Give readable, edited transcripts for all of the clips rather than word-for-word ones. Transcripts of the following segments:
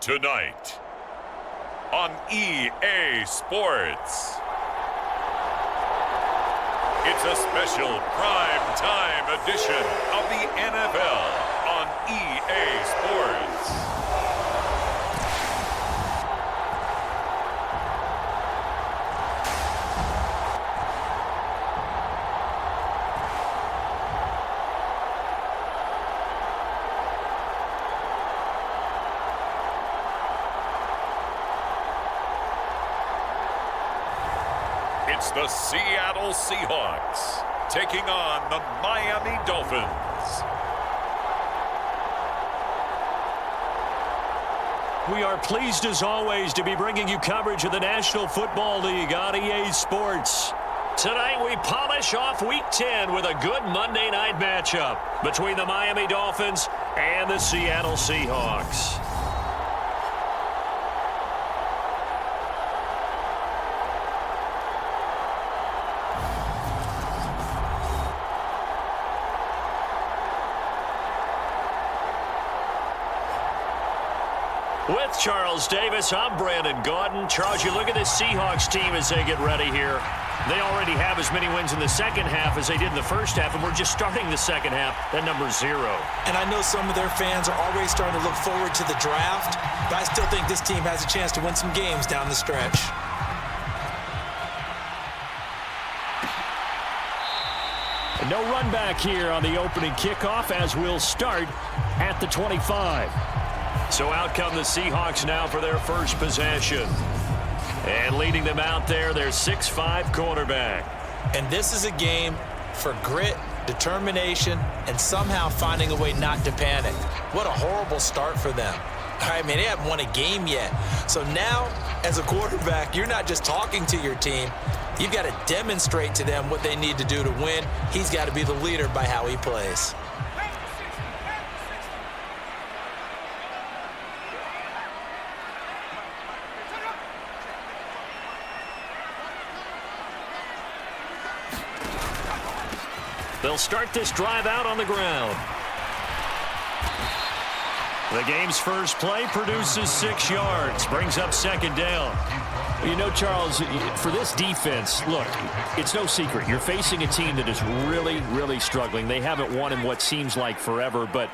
Tonight on EA Sports. It's a special prime time edition of the NFL on EA Sports. It's the Seattle Seahawks taking on the Miami Dolphins. We are pleased as always to be bringing you coverage of the National Football League on EA Sports. Tonight we polish off Week 10 with a good Monday night matchup between the Miami Dolphins and the Seattle Seahawks. With Charles Davis, I'm Brandon Gaudin. Charles, you look at this Seahawks team as they get ready here. They already have as many wins in the second half as they did in the first half, and we're just starting the second half. That number's 0. And I know some of their fans are already starting to look forward to the draft, but I still think this team has a chance to win some games down the stretch. No run back here on the opening kickoff as we'll start at the 25. So out come the Seahawks now for their first possession. And leading them out there, their 6'5" quarterback. And this is a game for grit, determination, and somehow finding a way not to panic. What a horrible start for them. I mean, they haven't won a game yet. So now, as a quarterback, you're not just talking to your team. You've got to demonstrate to them what they need to do to win. He's got to be the leader by how he plays. They'll start this drive out on the ground. The game's first play produces 6 yards, brings up second down. You know, Charles, for this defense, look, it's no secret. You're facing a team that is really, really struggling. They haven't won in what seems like forever, but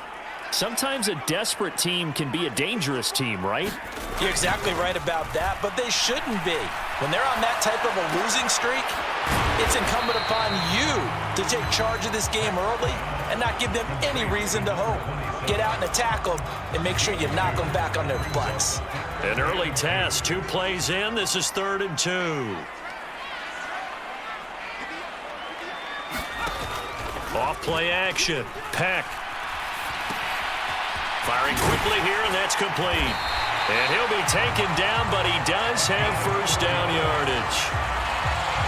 sometimes a desperate team can be a dangerous team, right? You're exactly right about that, but they shouldn't be. When they're on that type of a losing streak, it's incumbent upon you to take charge of this game early and not give them any reason to hope. Get out and attack them and make sure you knock them back on their butts. An early task, 2 plays in. This is 3rd and 2. Off play action. Peck. Firing quickly here, and that's complete. And he'll be taken down, but he does have first down yardage.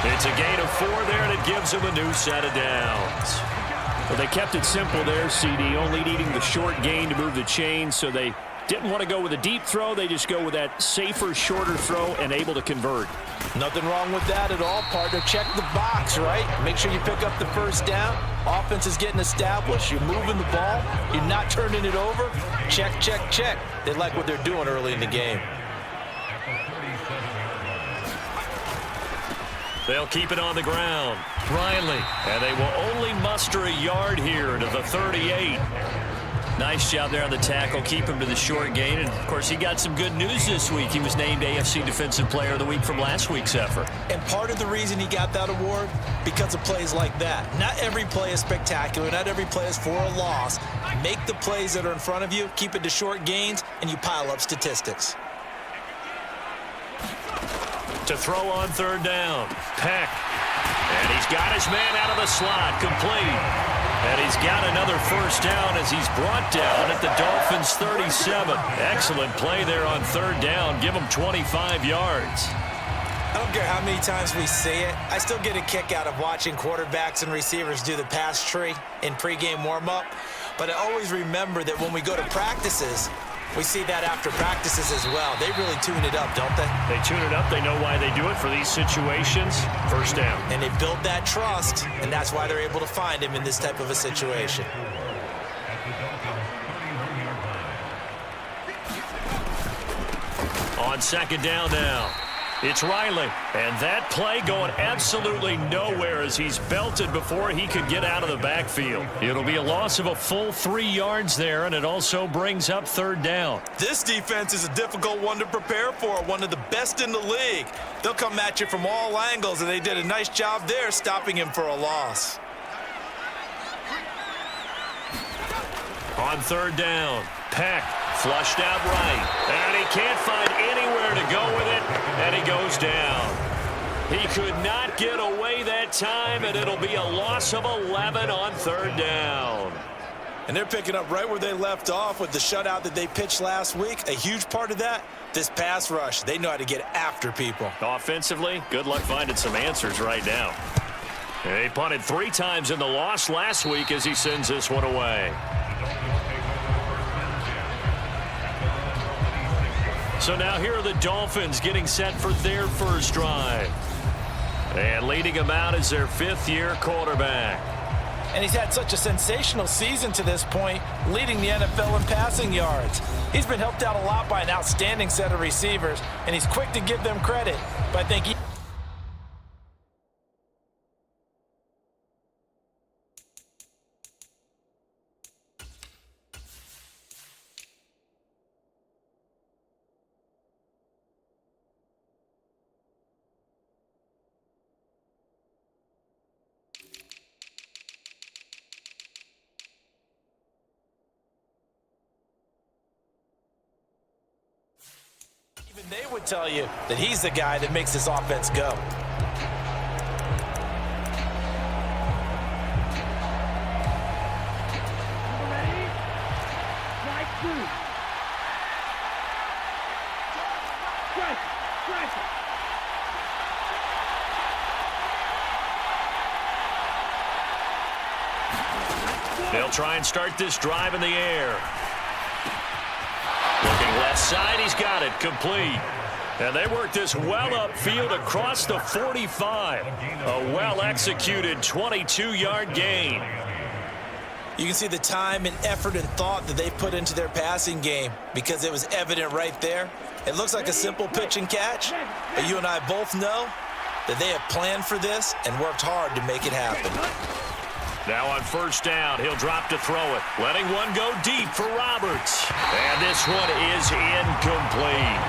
It's a gain of 4 there, and it gives him a new set of downs. Well, they kept it simple there, CD, only needing the short gain to move the chains, so they didn't want to go with a deep throw. They just go with that safer, shorter throw and able to convert. Nothing wrong with that at all, partner. Check the box, right? Make sure you pick up the first down. Offense is getting established. You're moving the ball. You're not turning it over. Check, check, check. They like what they're doing early in the game. They'll keep it on the ground. Riley. And they will only muster a yard here to the 38. Nice job there on the tackle. Keep him to the short gain. And, of course, he got some good news this week. He was named AFC Defensive Player of the Week from last week's effort. And part of the reason he got that award, because of plays like that. Not every play is spectacular. Not every play is for a loss. Make the plays that are in front of you, keep it to short gains, and you pile up statistics. To throw on 3rd down. Peck. And he's got his man out of the slot. Complete. And he's got another first down as he's brought down at the Dolphins' 37. Excellent play there on 3rd down. Give him 25 yards. I don't care how many times we see it. I still get a kick out of watching quarterbacks and receivers do the pass tree in pregame warm-up. But I always remember that when we go to practices, we see that after practices as well. They really tune it up, don't they? They tune it up. They know why they do it for these situations. First down. And they build that trust, and that's why they're able to find him in this type of a situation. On second down now, it's Riley. And that play going absolutely nowhere as he's belted before he could get out of the backfield. It'll be a loss of a full 3 yards there, and it also brings up third down. This defense is a difficult one to prepare for, one of the best in the league. They'll come at you from all angles, and they did a nice job there stopping him for a loss. On third down, Peck flushed out right, and he can't find anywhere to go with it, and he goes down. He could not get away that time, and it'll be a loss of 11 on third down. And they're picking up right where they left off with the shutout that they pitched last week. A huge part of that, this pass rush. They know how to get after people. Offensively, good luck finding some answers right now. He punted 3 times in the loss last week as he sends this one away. So now here are the Dolphins getting set for their first drive. And leading them out is their 5th-year quarterback. And he's had such a sensational season to this point, leading the NFL in passing yards. He's been helped out a lot by an outstanding set of receivers, and he's quick to give them credit. But I think he... Even they would tell you that he's the guy that makes this offense go. They'll try and start this drive in the air. Looking left side, he's got it, complete. And they work this well upfield across the 45. A well-executed 22-yard gain. You can see the time and effort and thought that they put into their passing game because it was evident right there. It looks like a simple pitch and catch, but you and I both know that they have planned for this and worked hard to make it happen. Now on first down, he'll drop to throw it. Letting one go deep for Roberts. And this one is incomplete.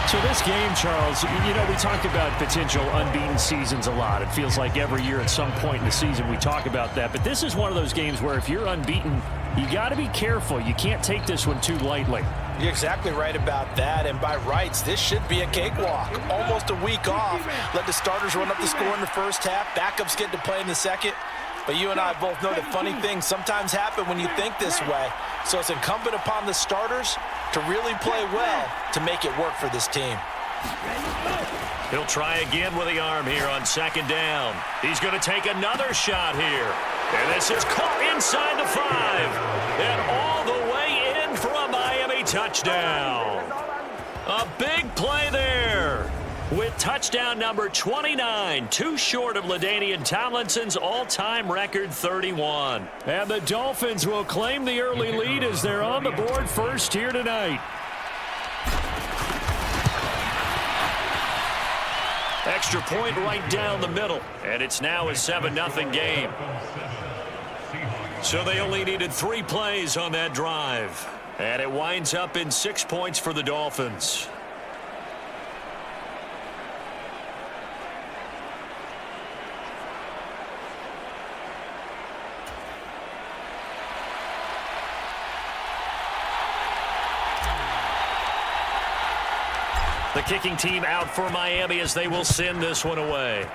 So this game, Charles, you know, we talk about potential unbeaten seasons a lot. It feels like every year at some point in the season we talk about that. But this is one of those games where if you're unbeaten, you got to be careful. You can't take this one too lightly. You're exactly right about that, and by rights, this should be a cakewalk. Almost a week off. Let the starters run up the score in the first half. Backups get to play in the second. But you and I both know that funny things sometimes happen when you think this way. So it's incumbent upon the starters to really play well to make it work for this team. He'll try again with the arm here on second down. He's going to take another shot here. And this is caught inside the 5. And all the way in for a Miami touchdown. A big play there. With touchdown number 29, too short of LaDainian Tomlinson's all-time record 31. And the Dolphins will claim the early lead as they're on the board first here tonight. Extra point right down the middle, and it's now a 7-0 game. So they only needed 3 plays on that drive, and it winds up in 6 points for the Dolphins. The kicking team out for Miami as they will send this one away.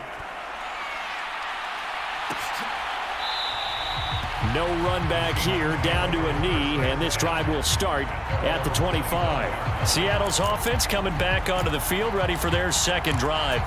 No run back here, down to a knee, and this drive will start at the 25. Seattle's offense coming back onto the field, ready for their second drive.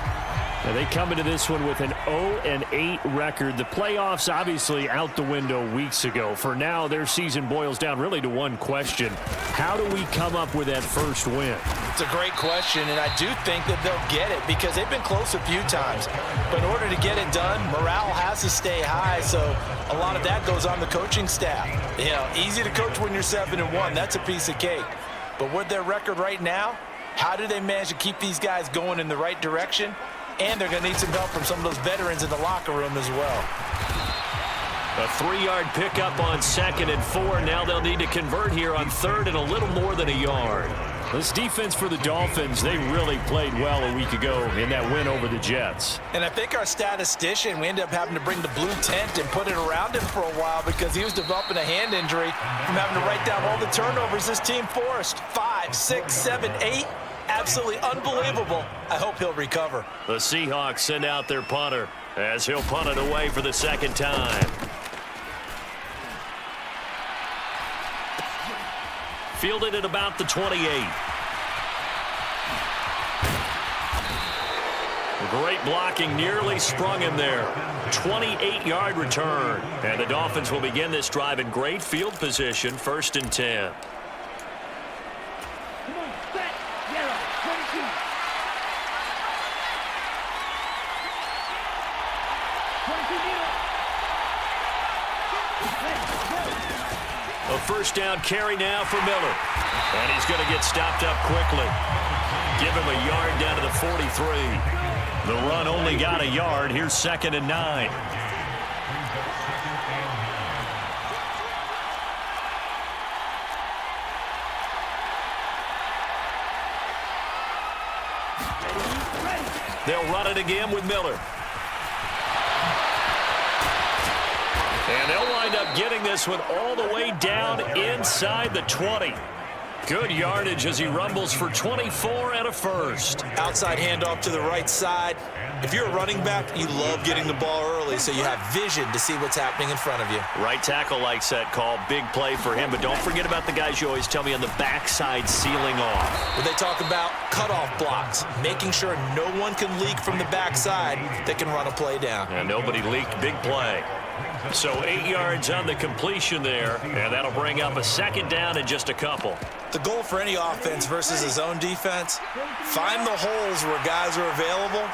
Now they come into this one with an 0-8 record. The playoffs obviously out the window weeks ago. For now, their season boils down really to one question. How do we come up with that first win? It's a great question, and I do think that they'll get it because they've been close a few times. But in order to get it done, morale has to stay high, so a lot of that goes on the coaching staff. You know, easy to coach when you're 7-1. That's a piece of cake. But with their record right now, How do they manage to keep these guys going in the right direction? And they're going to need some help from some of those veterans in the locker room as well. A 3-yard pickup on 2nd and 4. Now they'll need to convert here on 3rd and a little more than a yard. This defense for the Dolphins, they really played well a week ago in that win over the Jets. And I think our statistician, we ended up having to bring the blue tent and put it around him for a while because he was developing a hand injury from having to write down all the turnovers this team forced. 5, 6, 7, 8. Absolutely unbelievable. I hope he'll recover. The Seahawks send out their punter as he'll punt it away for the 2nd time. Fielded at about the 28. Great blocking, nearly sprung him there. 28-yard return. And the Dolphins will begin this drive in great field position, 1st and 10. A 1st down carry now for Miller. And he's going to get stopped up quickly. Give him a yard down to the 43. The run only got a yard. Here's 2nd and 9. They'll run it again with Miller. And they'll wind up getting this one all the way down inside the 20. Good yardage as he rumbles for 24 and a 1st. Outside handoff to the right side. If you're a running back, you love getting the ball early so you have vision to see what's happening in front of you. Right tackle likes that call. Big play for him. But don't forget about the guys you always tell me on the backside sealing off. When they talk about cutoff blocks, making sure no one can leak from the backside that can run a play down. And nobody leaked. Big play. So 8 yards on the completion there, and that'll bring up a 2nd down and just a couple. The goal for any offense versus his own defense, find the holes where guys are available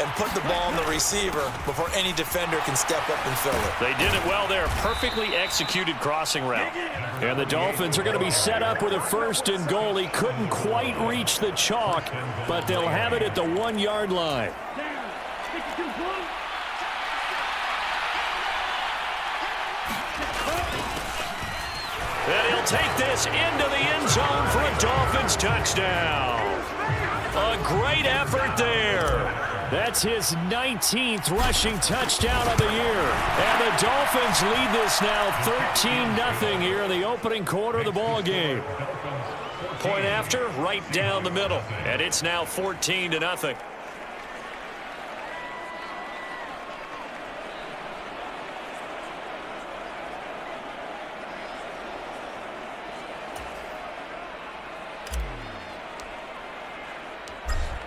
and put the ball on the receiver before any defender can step up and fill it. They did it well there. Perfectly executed crossing route. And the Dolphins are going to be set up with a 1st and goal. He couldn't quite reach the chalk, but they'll have it at the 1-yard line. And he'll take this into the end zone for a Dolphins touchdown. A great effort there. That's his 19th rushing touchdown of the year. And the Dolphins lead this now 13-0 here in the opening quarter of the ball game. Point after, right down the middle. And it's now 14-0.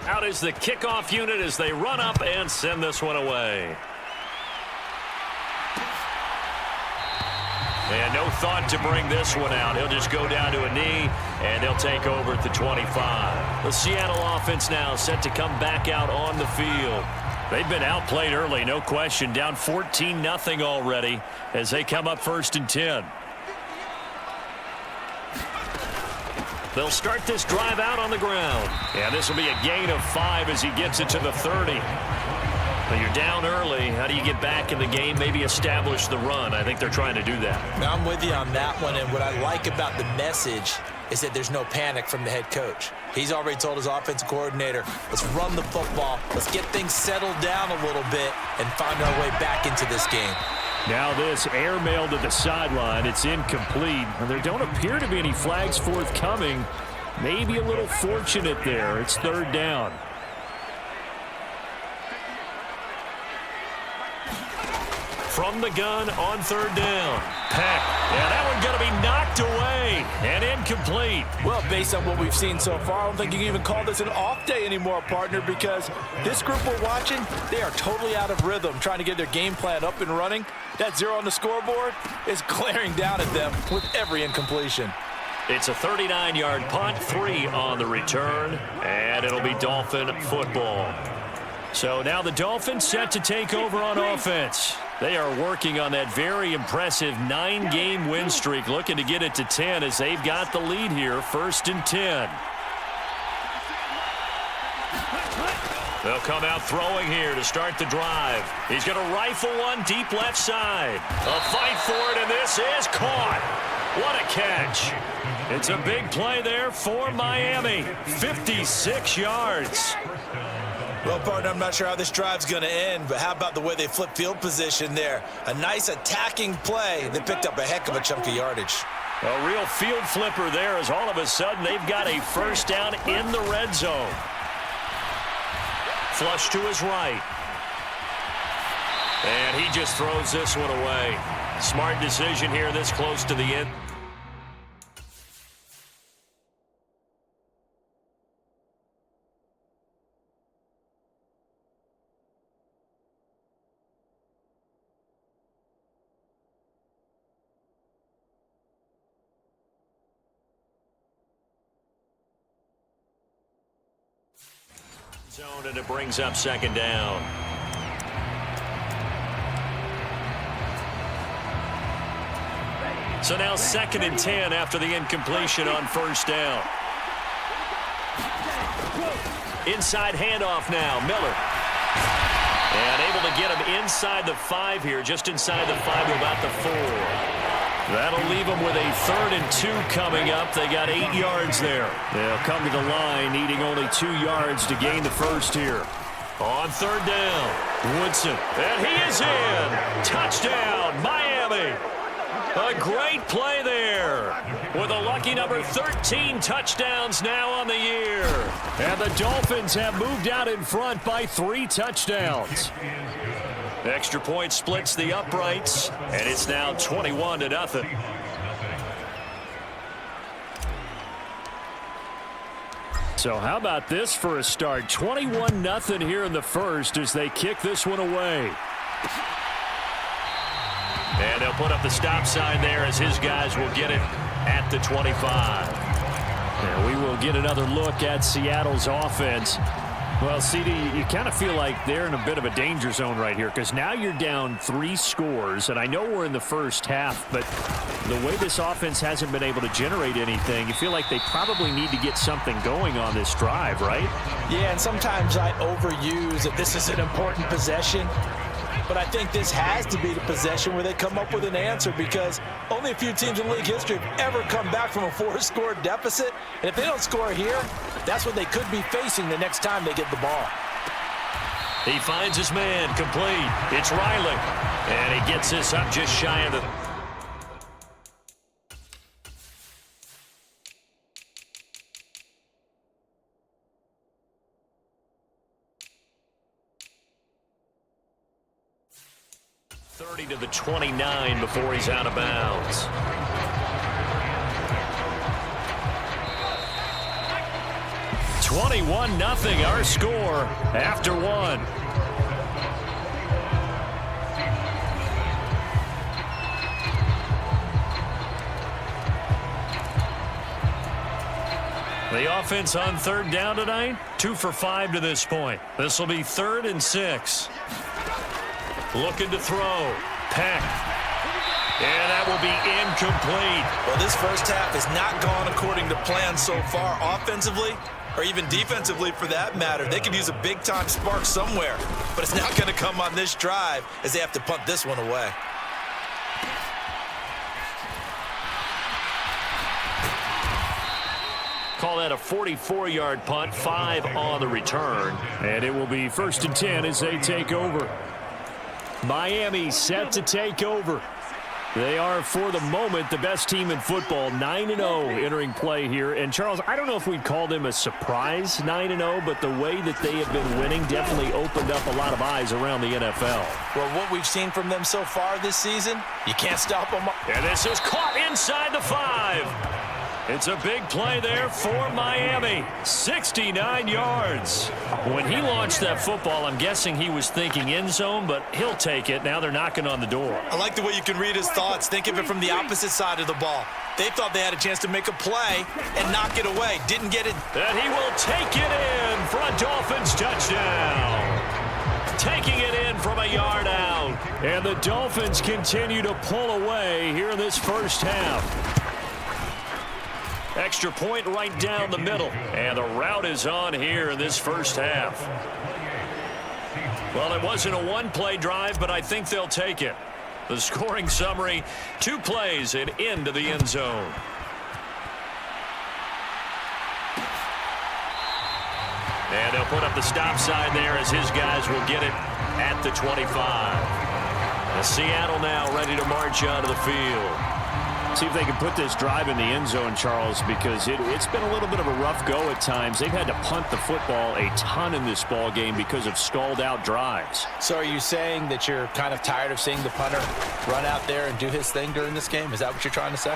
Out is the kickoff unit as they run up and send this one away. And no thought to bring this one out. He'll just go down to a knee, and they'll take over at the 25. The Seattle offense now set to come back out on the field. They've been outplayed early, no question. Down 14-0 already as they come up 1st and 10. They'll start this drive out on the ground. And this will be a gain of 5 as he gets it to the 30. But you're down early. How do you get back in the game? Maybe establish the run. I think they're trying to do that. Now, I'm with you on that one. And what I like about the message is that there's no panic from the head coach. He's already told his offensive coordinator, let's run the football. Let's get things settled down a little bit and find our way back into this game. Now this airmail to the sideline. It's incomplete. And there don't appear to be any flags forthcoming. Maybe a little fortunate there. It's 3rd down. From the gun on 3rd down. Peck. Yeah, that one's going to be knocked away and incomplete. Well, based on what we've seen so far, I don't think you can even call this an off day anymore, partner, because this group we're watching, they are totally out of rhythm, trying to get their game plan up and running. That 0 on the scoreboard is glaring down at them with every incompletion. It's a 39-yard punt, 3 on the return, and it'll be Dolphin football. So now the Dolphins set to take over on offense. They are working on that very impressive 9-game win streak, looking to get it to 10 as they've got the lead here, 1st and 10. They'll come out throwing here to start the drive. He's going to rifle one deep left side. A fight for it, and this is caught. What a catch. It's a big play there for Miami. 56 yards. Well, partner, I'm not sure how this drive's going to end, but how about the way they flip field position there? A nice attacking play. They picked up a heck of a chunk of yardage. A real field flipper there as all of a sudden they've got a first down in the red zone. Flush to his right. And he just throws this one away. Smart decision here this close to the end. Zone, and it brings up second down. So now 2nd and 10 after the incompletion on first down. Inside handoff now, Miller. And able to get him inside the 5 here, just inside the 5 to about the 4. That'll leave them with a 3rd and 2 coming up. They got 8 yards there. They'll come to the line, needing only 2 yards to gain the first here. On 3rd down, Woodson. And he is in. Touchdown, Miami. A great play there. With a lucky number 13 touchdowns now on the year. And the Dolphins have moved out in front by 3 touchdowns. Extra point splits the uprights, and it's now 21-0. So how about this for a start? 21-0 here in the first as they kick this one away. And they'll put up the stop sign there as his guys will get it at the 25. And we will get another look at Seattle's offense. Well, CD, you kind of feel like they're in a bit of a danger zone right here because now you're down 3 scores, and I know we're in the first half, but the way this offense hasn't been able to generate anything, you feel like they probably need to get something going on this drive, right? Yeah, and sometimes I overuse that this is an important possession, but I think this has to be the possession where they come up with an answer because only a few teams in league history have ever come back from a 4-score deficit. And if they don't score here, that's what they could be facing the next time they get the ball. He finds his man complete. It's Riley. And he gets this up just shy of the... to the 29 before he's out of bounds. $21-0 our score after 1. The offense on 3rd down tonight, 2 for 5 to this point. This will be 3rd and 6. Looking to throw. Peck. And that will be incomplete. Well, this first half has not gone according to plan so far offensively or even defensively for that matter. They could use a big-time spark somewhere, but it's not going to come on this drive as they have to punt this one away. Call that a 44-yard punt, 5 on the return. And it will be 1st and 10 as they take over. Miami set to take over. They are, for the moment, the best team in football, 9-0 entering play here. And, Charles, I don't know if we'd call them a surprise 9-0, but the way that they have been winning definitely opened up a lot of eyes around the NFL. Well, what we've seen from them so far this season, you can't stop them. And this is caught inside the 5. It's a big play there for Miami. 69 yards. When he launched that football, I'm guessing he was thinking end zone, but he'll take it. Now they're knocking on the door. I like the way you can read his thoughts. Think of it from the opposite side of the ball. They thought they had a chance to make a play and knock it away. Didn't get it. And he will take it in for a Dolphins touchdown. Taking it in from a yard out. And the Dolphins continue to pull away here in this first half. Extra point right down the middle. And the route is on here in this first half. Well, it wasn't a one-play drive, but I think they'll take it. The scoring summary, 2 plays and into the end zone. And they'll put up the stop sign there as his guys will get it at the 25. And Seattle now ready to march onto the field. See if they can put this drive in the end zone, Charles, because it's been a little bit of a rough go at times. They've had to punt the football a ton in this ball game because of stalled-out drives. So are you saying that you're kind of tired of seeing the punter run out there and do his thing during this game? Is that what you're trying to say?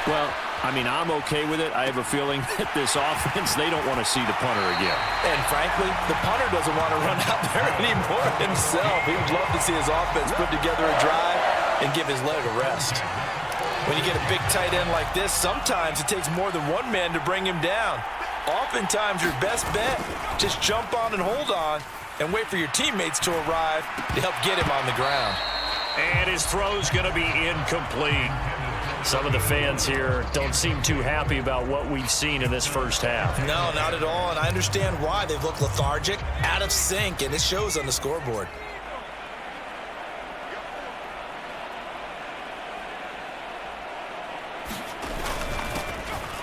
Well, I mean, I'm okay with it. I have a feeling that this offense, they don't want to see the punter again. And frankly, the punter doesn't want to run out there anymore himself. He would love to see his offense put together a drive and give his leg a rest. When you get a big tight end like this, sometimes it takes more than one man to bring him down. Oftentimes, your best bet, just jump on and hold on and wait for your teammates to arrive to help get him on the ground. And his throw's going to be incomplete. Some of the fans here don't seem too happy about what we've seen in this first half. No, not at all, and I understand why. They've looked lethargic, out of sync, and it shows on the scoreboard.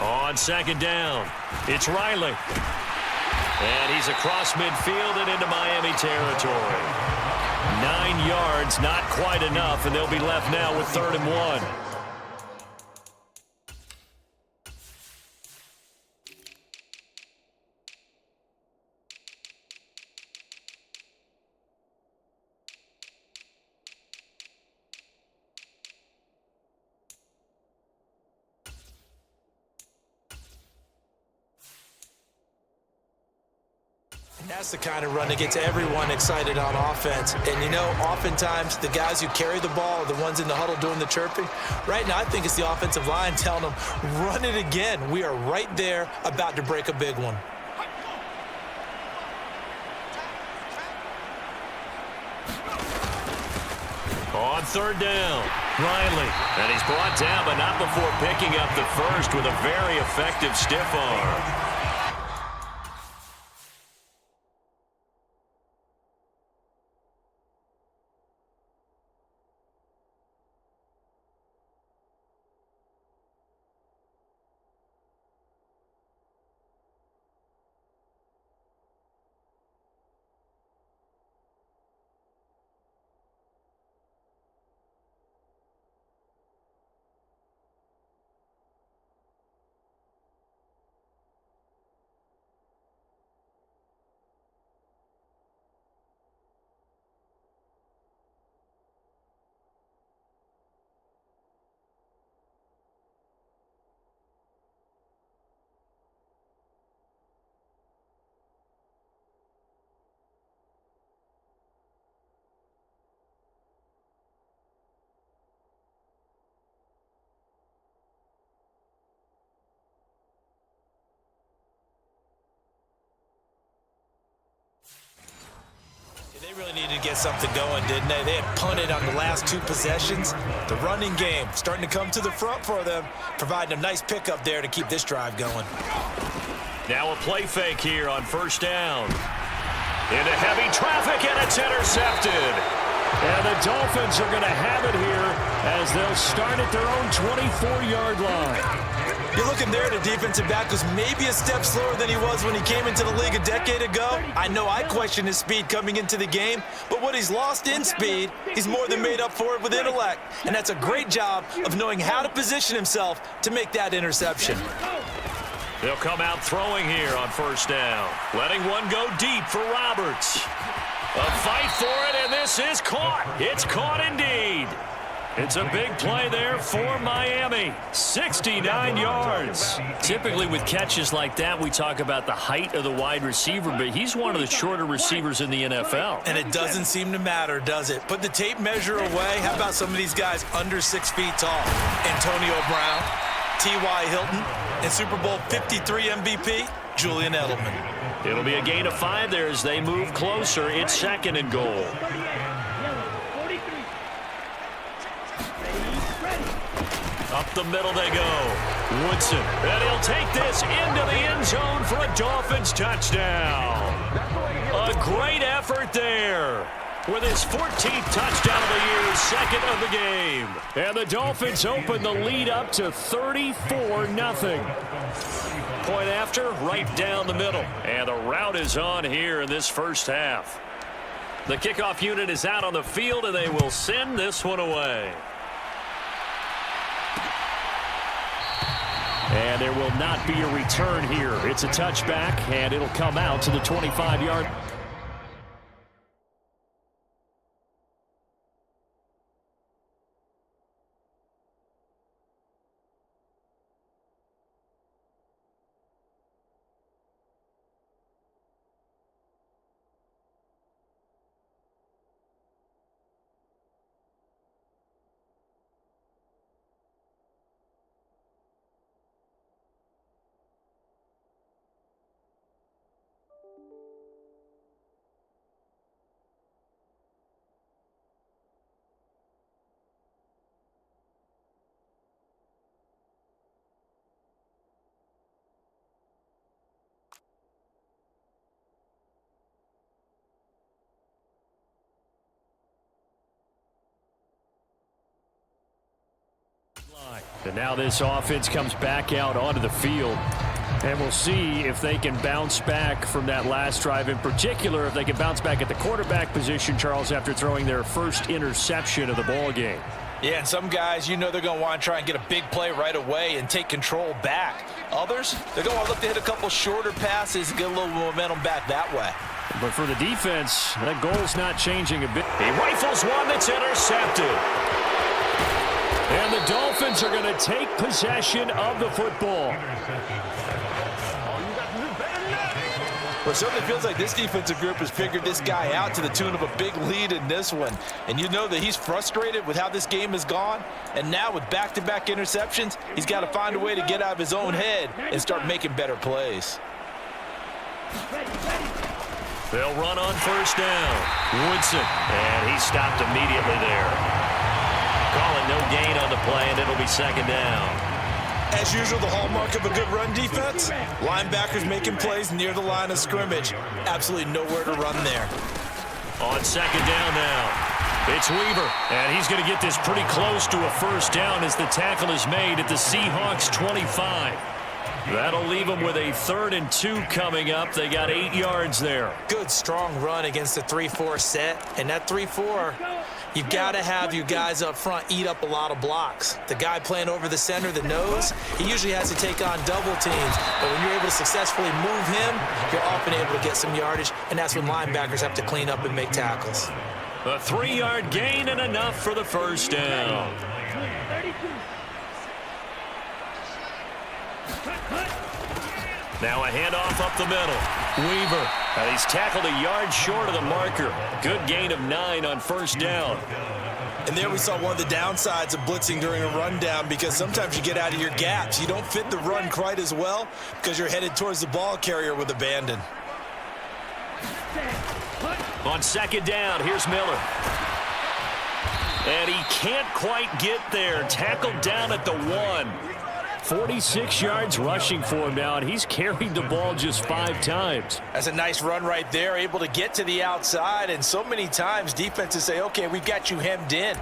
On second down, it's Riley. And he's across midfield and into Miami territory. 9 yards, not quite enough, and they'll be left now with 3rd and 1. That's the kind of run that gets everyone excited on offense. And, you know, oftentimes the guys who carry the ball are the ones in the huddle doing the chirping. Right now, I think it's the offensive line telling them, run it again. We are right there about to break a big one. On 3rd down, Riley. And he's brought down, but not before picking up the first with a very effective stiff arm. They really needed to get something going, didn't they? They had punted on the last 2 possessions. The running game starting to come to the front for them, providing a nice pickup there to keep this drive going. Now a play fake here on 1st down. Into heavy traffic, and it's intercepted. And the Dolphins are going to have it here as they'll start at their own 24-yard line. You're looking there at a defensive back who's maybe a step slower than he was when he came into the league a decade ago. I know I questioned his speed coming into the game, but what he's lost in speed, he's more than made up for it with intellect. And that's a great job of knowing how to position himself to make that interception. They'll come out throwing here on 1st down. Letting one go deep for Roberts. A fight for it, and this is caught. It's caught indeed. It's a big play there for Miami. 69 yards. Typically with catches like that, we talk about the height of the wide receiver, but he's one of the shorter receivers in the NFL. And it doesn't seem to matter, does it? Put the tape measure away. How about some of these guys under 6 feet tall? Antonio Brown, T.Y. Hilton, and Super Bowl 53 MVP, Julian Edelman. It'll be a gain of 5 there as they move closer. It's 2nd and goal. A Up the middle they go. Woodson. And he'll take this into the end zone for a Dolphins touchdown. A great effort there. With his 14th touchdown of the year, second of the game. And the Dolphins open the lead up to 34-0. Point after, right down the middle. And the route is on here in this first half. The kickoff unit is out on the field, and they will send this one away. And there will not be a return here. It's a touchback, and it'll come out to the 25-yard. And now this offense comes back out onto the field. And we'll see if they can bounce back from that last drive. In particular, if they can bounce back at the quarterback position, Charles, after throwing their first interception of the ball game. Yeah, and some guys, you know they're going to want to try and get a big play right away and take control back. Others, they're going to look to hit a couple shorter passes and get a little momentum back that way. But for the defense, that goal's not changing a bit. He rifles one that's intercepted. And the Dolphins are going to take possession of the football. Well, it certainly feels like this defensive group has figured this guy out to the tune of a big lead in this one. And you know that he's frustrated with how this game has gone. And now with back-to-back interceptions, he's got to find a way to get out of his own head and start making better plays. They'll run on first down. Woodson. And he stopped immediately there. Calling no gain on the play, and it'll be second down. As usual, the hallmark of a good run defense, linebackers making plays near the line of scrimmage. Absolutely nowhere to run there. On second down now, it's Weaver. And he's going to get this pretty close to a first down as the tackle is made at the Seahawks 25. That'll leave them with a 3rd and 2 coming up. They got 8 yards there. Good, strong run against the 3-4 set. And that 3-4, you've got to have your guys up front eat up a lot of blocks. The guy playing over the center, the nose, he usually has to take on double teams. But when you're able to successfully move him, you're often able to get some yardage. And that's when linebackers have to clean up and make tackles. A 3-yard gain and enough for the first down. Now a handoff up the middle. Weaver. And he's tackled a yard short of the marker. Good gain of 9 on first down. And there we saw one of the downsides of blitzing during a rundown, because sometimes you get out of your gaps. You don't fit the run quite as well because you're headed towards the ball carrier with abandon. On second down, here's Miller. And he can't quite get there. Tackled down at the 1. 46 yards rushing for him now, and he's carried the ball just 5 times. That's a nice run right there, able to get to the outside. And so many times defenses say, okay, we've got you hemmed in.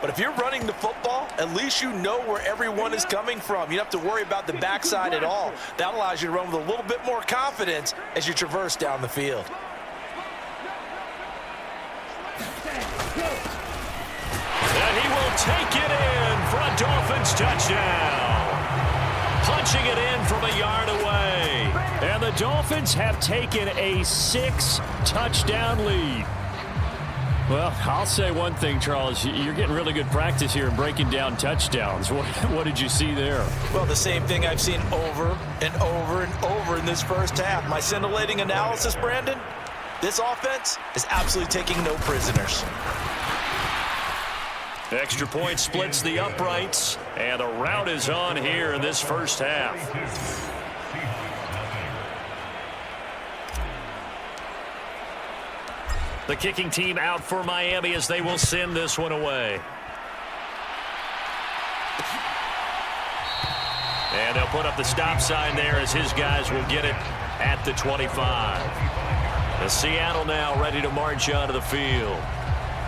But if you're running the football, at least you know where everyone is coming from. You don't have to worry about the backside at all. That allows you to run with a little bit more confidence as you traverse down the field. And he will take it in for a Dolphins touchdown. Punching it in from a yard away. And the Dolphins have taken a 6-touchdown lead. Well, I'll say one thing, Charles. You're getting really good practice here in breaking down touchdowns. What did you see there? Well, the same thing I've seen over and over and over in this first half. My scintillating analysis, Brandon, this offense is absolutely taking no prisoners. Extra point splits the uprights, and the route is on here in this first half. The kicking team out for Miami as they will send this one away. And they'll put up the stop sign there as his guys will get it at the 25. The Seattle now ready to march onto the field.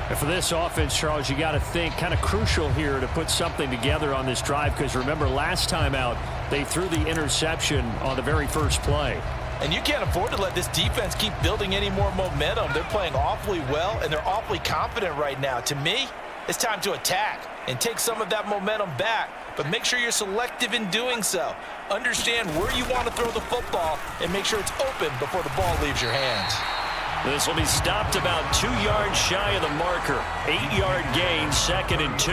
And for this offense, Charles, you got to think kind of crucial here to put something together on this drive, because remember last time out they threw the interception on the very first play. And you can't afford to let this defense keep building any more momentum. They're playing awfully well, and they're awfully confident right now. To me, it's time to attack and take some of that momentum back, but make sure you're selective in doing so. Understand where you want to throw the football and make sure it's open before the ball leaves your hands. This will be stopped about 2 yards shy of the marker. 8-yard gain, 2nd and 2.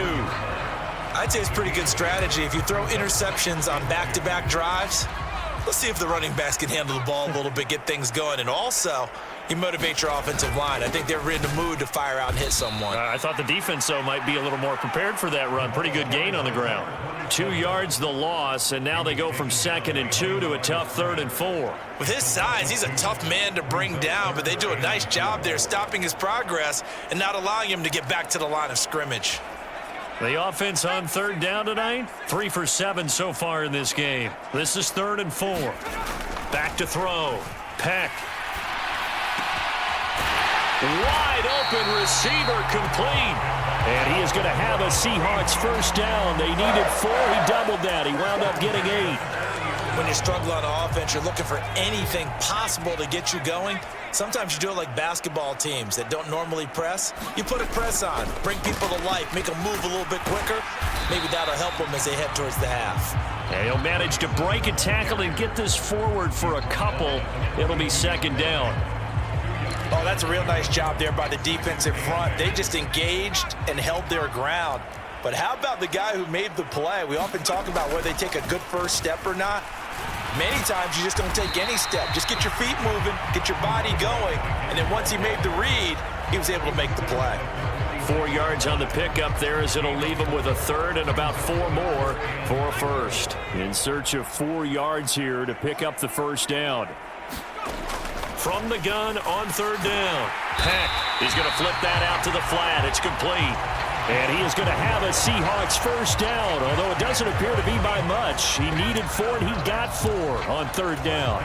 I'd say it's pretty good strategy. If you throw interceptions on back-to-back drives, let's see if the running backs can handle the ball a little bit, get things going. And also, you motivate your offensive line. I think they're in the mood to fire out and hit someone. I thought the defense, though, might be a little more prepared for that run. Pretty good gain on the ground. 2 yards the loss, and now they go from 2nd and 2 to a tough 3rd and 4. With his size, he's a tough man to bring down, but they do a nice job there stopping his progress and not allowing him to get back to the line of scrimmage. The offense on 3rd down tonight, 3 for 7 so far in this game. This is 3rd and 4. Back to throw. Peck. Wide open receiver, complete. And he is going to have a Seahawks first down. They needed 4. He doubled that. He wound up getting 8. When you struggle on offense, you're looking for anything possible to get you going. Sometimes you do it like basketball teams that don't normally press. You put a press on, bring people to life, make them move a little bit quicker. Maybe that'll help them as they head towards the half. And he'll manage to break a tackle and get this forward for a couple. It'll be 2nd down. Oh, that's a real nice job there by the defensive front. They just engaged and held their ground. But how about the guy who made the play? We often talk about whether they take a good first step or not. Many times you just don't take any step. Just get your feet moving, get your body going, and then once he made the read, he was able to make the play. 4 yards on the pickup there as it'll leave him with a 3rd and about 4 more for a first. In search of 4 yards here to pick up the first down. From the gun on 3rd down. Peck is going to flip that out to the flat. It's complete. And he is going to have a Seahawks first down, although it doesn't appear to be by much. He needed 4, and he got 4 on 3rd down.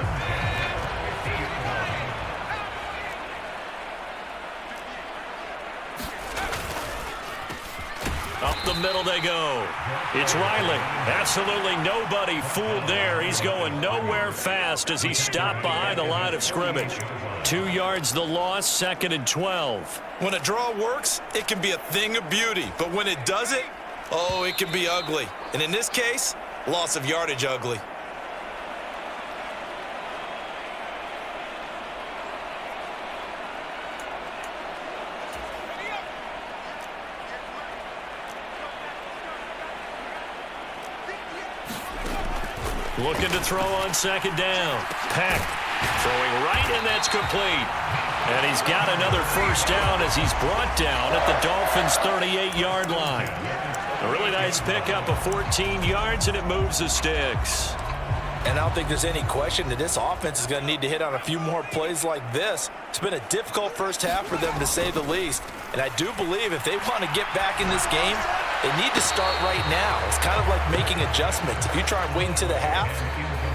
Up the middle they go. It's Riley. Absolutely nobody fooled there. He's going nowhere fast as he stopped behind the line of scrimmage. 2 yards the loss, 2nd and 12. When a draw works, it can be a thing of beauty. But when it doesn't, oh, it can be ugly. And in this case, loss of yardage ugly. Looking to throw on 2nd down. Peck throwing right, and that's complete. And he's got another first down as he's brought down at the Dolphins' 38-yard line. A really nice pickup of 14 yards, and it moves the sticks. And I don't think there's any question that this offense is going to need to hit on a few more plays like this. It's been a difficult first half for them, to say the least. And I do believe if they want to get back in this game, they need to start right now. It's kind of like making adjustments. If you try and wait until the half,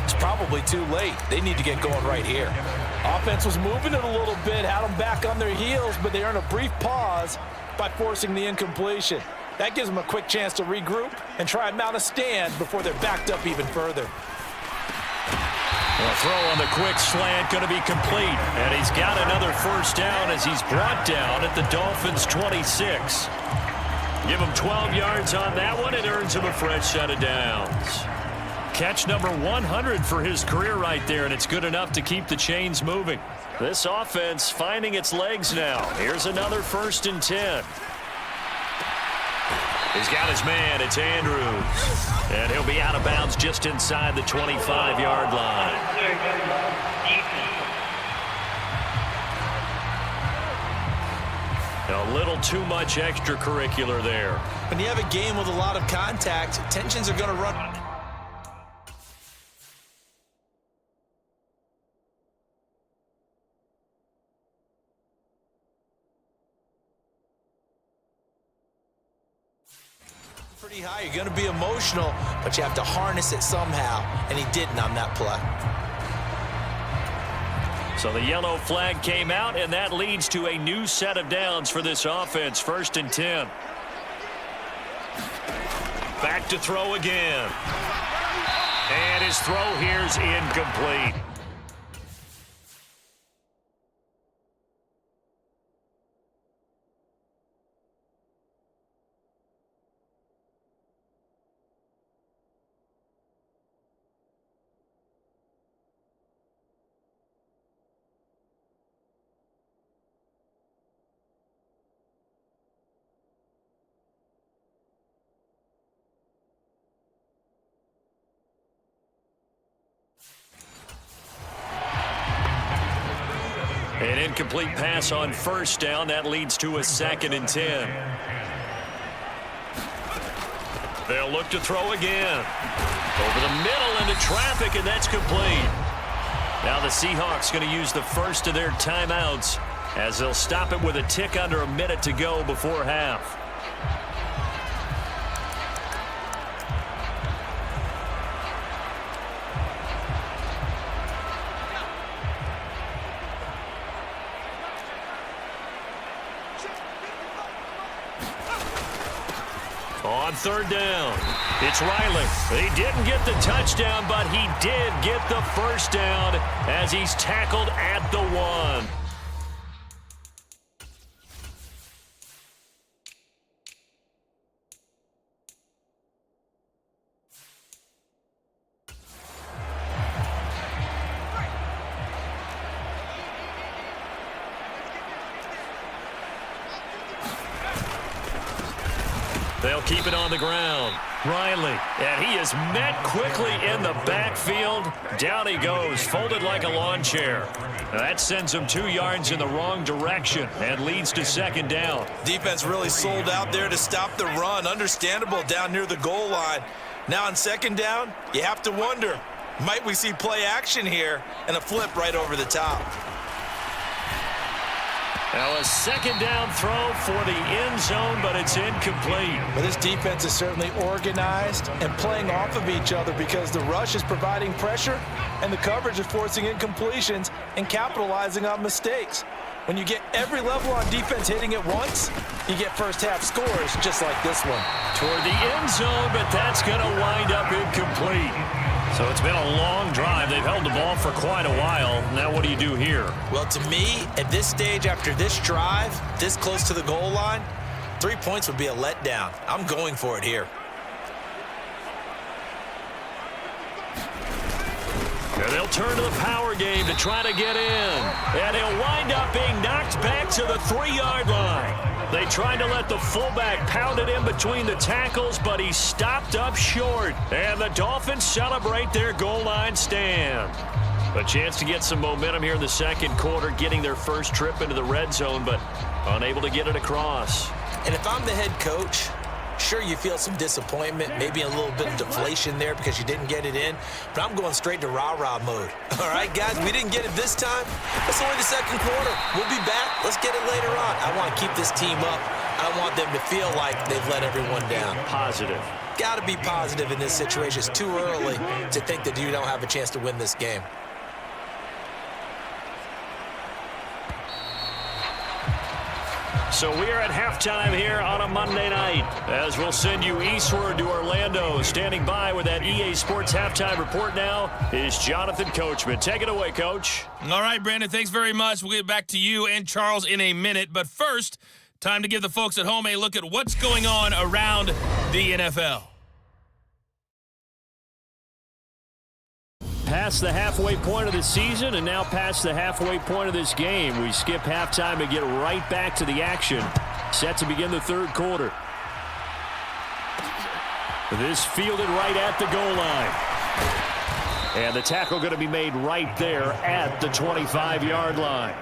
it's probably too late. They need to get going right here. Offense was moving it a little bit, had them back on their heels, but they earned a brief pause by forcing the incompletion. That gives them a quick chance to regroup and try and mount a stand before they're backed up even further. A throw on the quick slant going to be complete. And he's got another first down as he's brought down at the Dolphins' 26. Give him 12 yards on that one. It earns him a fresh set of downs. Catch number 100 for his career right there, and it's good enough to keep the chains moving. This offense finding its legs now. Here's another 1st and 10. He's got his man. It's Andrews. And he'll be out of bounds just inside the 25-yard line. A little too much extracurricular there. When you have a game with a lot of contact, tensions are going to run. Pretty high. You're going to be emotional, but you have to harness it somehow, and he didn't on that play. So the yellow flag came out, and that leads to a new set of downs for this offense. 1st and 10. Back to throw again. And his throw here's incomplete. An incomplete pass on 1st down. That leads to a 2nd and 10. They'll look to throw again. Over the middle into traffic, and that's complete. Now the Seahawks going to use the first of their timeouts as they'll stop it with a tick under a minute to go before half. On 3rd down, it's Riley. He didn't get the touchdown, but he did get the 1st down as he's tackled at the 1. They'll keep it on the ground. Riley, and he is met quickly in the backfield. Down he goes, folded like a lawn chair. That sends him 2 yards in the wrong direction and leads to 2nd down. Defense really sold out there to stop the run. Understandable down near the goal line. Now on 2nd down, you have to wonder, might we see play action here and a flip right over the top? Now a 2nd down throw for the end zone, but it's incomplete. But this defense is certainly organized and playing off of each other because the rush is providing pressure and the coverage is forcing incompletions and capitalizing on mistakes. When you get every level on defense hitting at once, you get first half scores just like this one. Toward the end zone, but that's going to wind up incomplete. So it's been a long drive. They've held the ball for quite a while. Now what do you do here? Well, to me, at this stage after this drive, this close to the goal line, 3 points would be a letdown. I'm going for it here. And they'll turn to the power game to try to get in. And he'll wind up being knocked back to the 3-yard line. They tried to let the fullback pound it in between the tackles, but he stopped up short. And the Dolphins celebrate their goal line stand. A chance to get some momentum here in the 2nd quarter, getting their first trip into the red zone, but unable to get it across. And if I'm the head coach, sure, you feel some disappointment, maybe a little bit of deflation there because you didn't get it in, but I'm going straight to rah-rah mode. All right, guys, we didn't get it this time. It's only the 2nd quarter. We'll be back. Let's get it later on. I want to keep this team up. I don't want them to feel like they've let everyone down. Positive. Got to be positive in this situation. It's too early to think that you don't have a chance to win this game. So we're at halftime here on a Monday night as we'll send you eastward to Orlando. Standing by with that EA Sports halftime report now is Jonathan Coachman. Take it away, Coach. All right, Brandon, thanks very much. We'll get back to you and Charles in a minute. But first, time to give the folks at home a look at what's going on around the NFL. Past the halfway point of the season and now past the halfway point of this game. We skip halftime and get right back to the action. Set to begin the 3rd quarter. This fielded right at the goal line. And the tackle going to be made right there at the 25-yard line.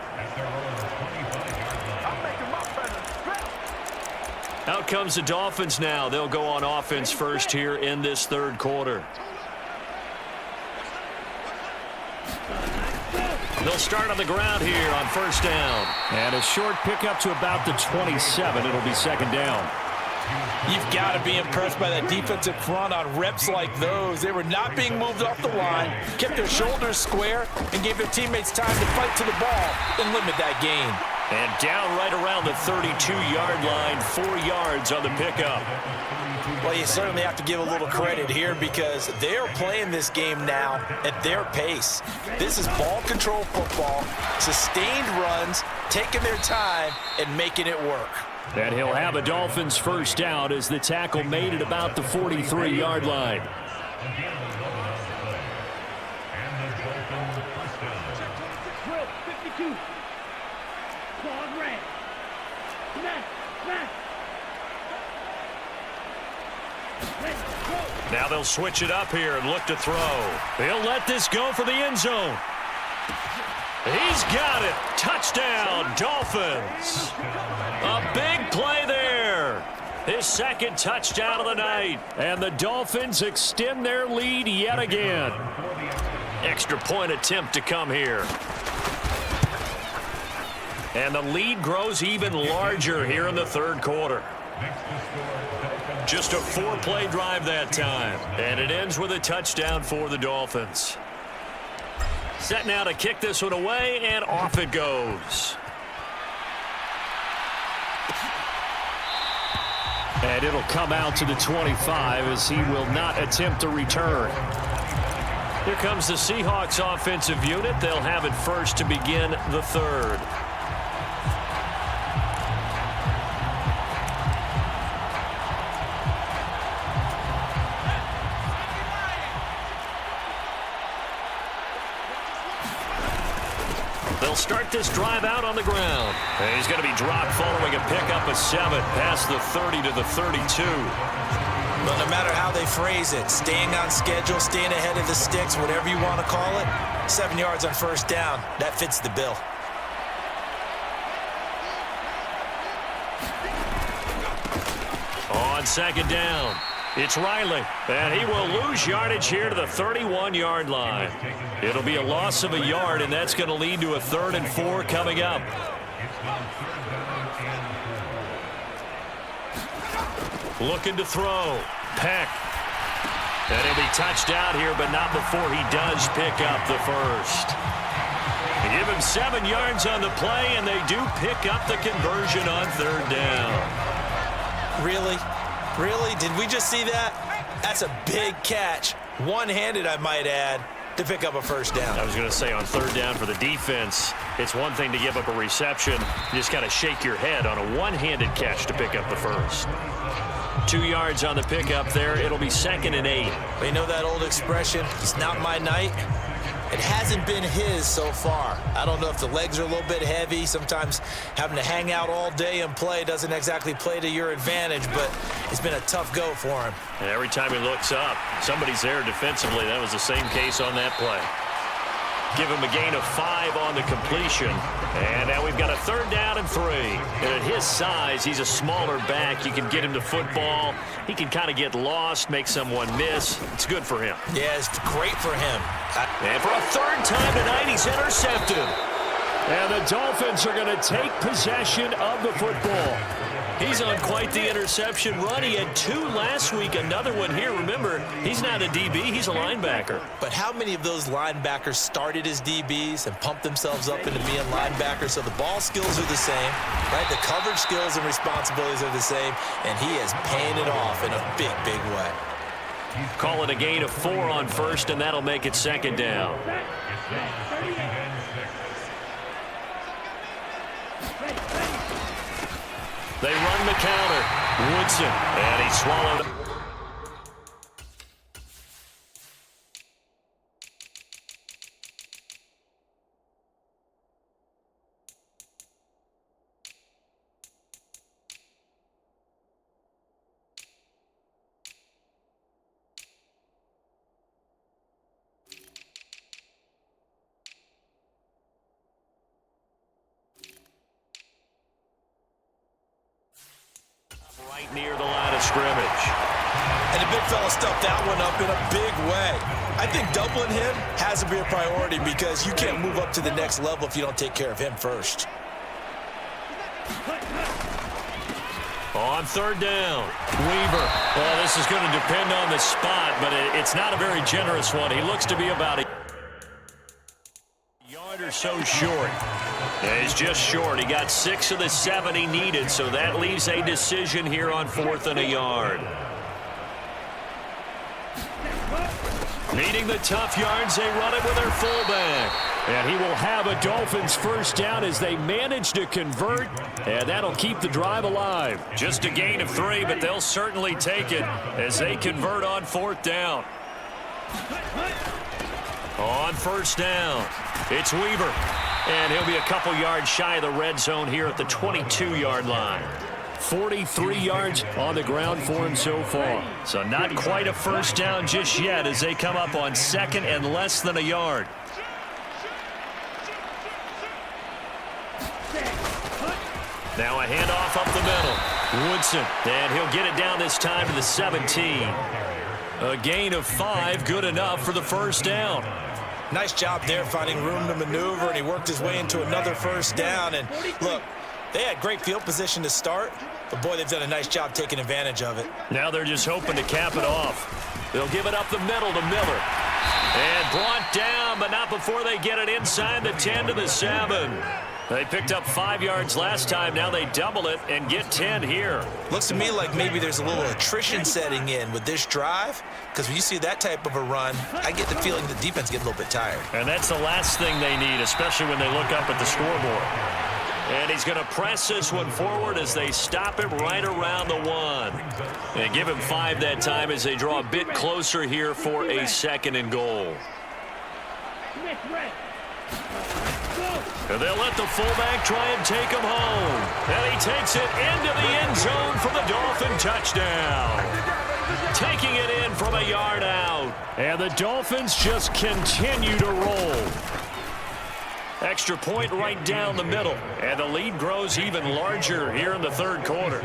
Out comes the Dolphins now. They'll go on offense first here in this 3rd quarter. They'll start on the ground here on 1st down. And a short pickup to about the 27. It'll be 2nd down. You've got to be impressed by that defensive front on reps like those. They were not being moved off the line, kept their shoulders square, and gave their teammates time to fight to the ball and limit that gain. And down right around the 32-yard line, 4 yards on the pickup. Well, you certainly have to give a little credit here because they're playing this game now at their pace. This is ball control football, sustained runs, taking their time, and making it work. And he'll have a Dolphins first down as the tackle made it about the 43-yard line. Now they'll switch it up here and look to throw. He'll let this go for the end zone. He's got it. Touchdown, Dolphins. A big play there. His second touchdown of the night. And the Dolphins extend their lead yet again. Extra point attempt to come here. And the lead grows even larger here in the third quarter. Just a 4-play drive that time. And it ends with a touchdown for the Dolphins. Set now to kick this one away, and off it goes. And it'll come out to the 25 as he will not attempt a return. Here comes the Seahawks offensive unit. They'll have it first to begin the third. They'll start this drive out on the ground. And he's going to be dropped following a pickup of 7 past the 30 to the 32. But no matter how they phrase it, staying on schedule, staying ahead of the sticks, whatever you want to call it, 7 yards on first down, that fits the bill. On second down, it's Riley, and he will lose yardage here to the 31-yard line. It'll be a loss of a yard, and that's going to lead to a 3rd and 4 coming up. Looking to throw. Peck. And he'll be touched out here, but not before he does pick up the first. They give him 7 yards on the play, and they do pick up the conversion on 3rd down. Really? Really? Did we just see that? That's a big catch. One-handed, I might add, to pick up a first down. I was going to say on 3rd down for the defense, it's one thing to give up a reception. You just got to shake your head on a one-handed catch to pick up the first. 2 yards on the pickup there. It'll be 2nd and 8. But you know that old expression, it's not my night? It hasn't been his so far. I don't know if the legs are a little bit heavy. Sometimes having to hang out all day and play doesn't exactly play to your advantage, but it's been a tough go for him. And every time he looks up, somebody's there defensively. That was the same case on that play. Give him a gain of 5 on the completion. And now we've got a 3rd down and 3. And at his size, he's a smaller back. You can get him to football. He can kind of get lost, make someone miss. It's good for him. Yeah, it's great for him. And for a 3rd time tonight, he's intercepted. And the Dolphins are going to take possession of the football. He's on quite the interception run. He had 2 last week, another one here. Remember, he's not a DB, he's a linebacker. But how many of those linebackers started as DBs and pumped themselves up into being linebackers? So the ball skills are the same, right? The coverage skills and responsibilities are the same, and he is paying it off in a big, big way. Call it a gain of 4 on first, and that'll make it 2nd down. They run the counter. Woodson, and he swallowed. Right near the line of scrimmage. And the big fella stuffed that one up in a big way. I think doubling him has to be a priority because you can't move up to the next level if you don't take care of him first. On third down, Weaver. Well, this is going to depend on the spot, but it's not a very generous one. He looks to be about a yard or so short. Yeah, he's just short. He got 6 of the 7 he needed, so that leaves a decision here on 4th and a yard. Needing the tough yards, they run it with their fullback. And he will have a Dolphins first down as they manage to convert, and that'll keep the drive alive. Just a gain of 3, but they'll certainly take it as they convert on 4th down. On first down, it's Weaver, and he'll be a couple yards shy of the red zone here at the 22-yard line. 43 yards on the ground for him so far. So not quite a first down just yet as they come up on 2nd and less than a yard. Now a handoff up the middle. Woodson, and he'll get it down this time to the 17. A gain of 5, good enough for the first down. Nice job there finding room to maneuver, and he worked his way into another first down. And look, they had great field position to start, but boy, they've done a nice job taking advantage of it. Now they're just hoping to cap it off. They'll give it up the middle to Miller. And brought down, but not before they get it inside the 10 to the 7. They picked up 5 yards last time. Now they double it and get 10 here. Looks to me like maybe there's a little attrition setting in with this drive, because when you see that type of a run, I get the feeling the defense gets a little bit tired. And that's the last thing they need, especially when they look up at the scoreboard. And he's going to press this one forward as they stop him right around the 1. And give him 5 that time as they draw a bit closer here for a 2nd and goal. And they'll let the fullback try and take him home. And he takes it into the end zone for the Dolphin touchdown. Taking it in from a yard out. And the Dolphins just continue to roll. Extra point right down the middle. And the lead grows even larger here in the 3rd quarter.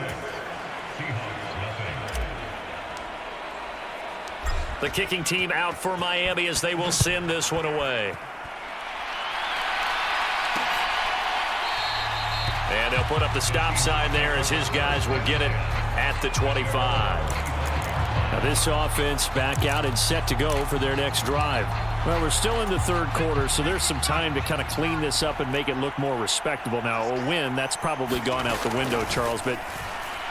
The kicking team out for Miami as they will send this one away. And they'll put up the stop sign there as his guys will get it at the 25. Now this offense back out and set to go for their next drive. Well, we're still in the 3rd quarter, so there's some time to kind of clean this up and make it look more respectable. Now, a win, that's probably gone out the window, Charles, but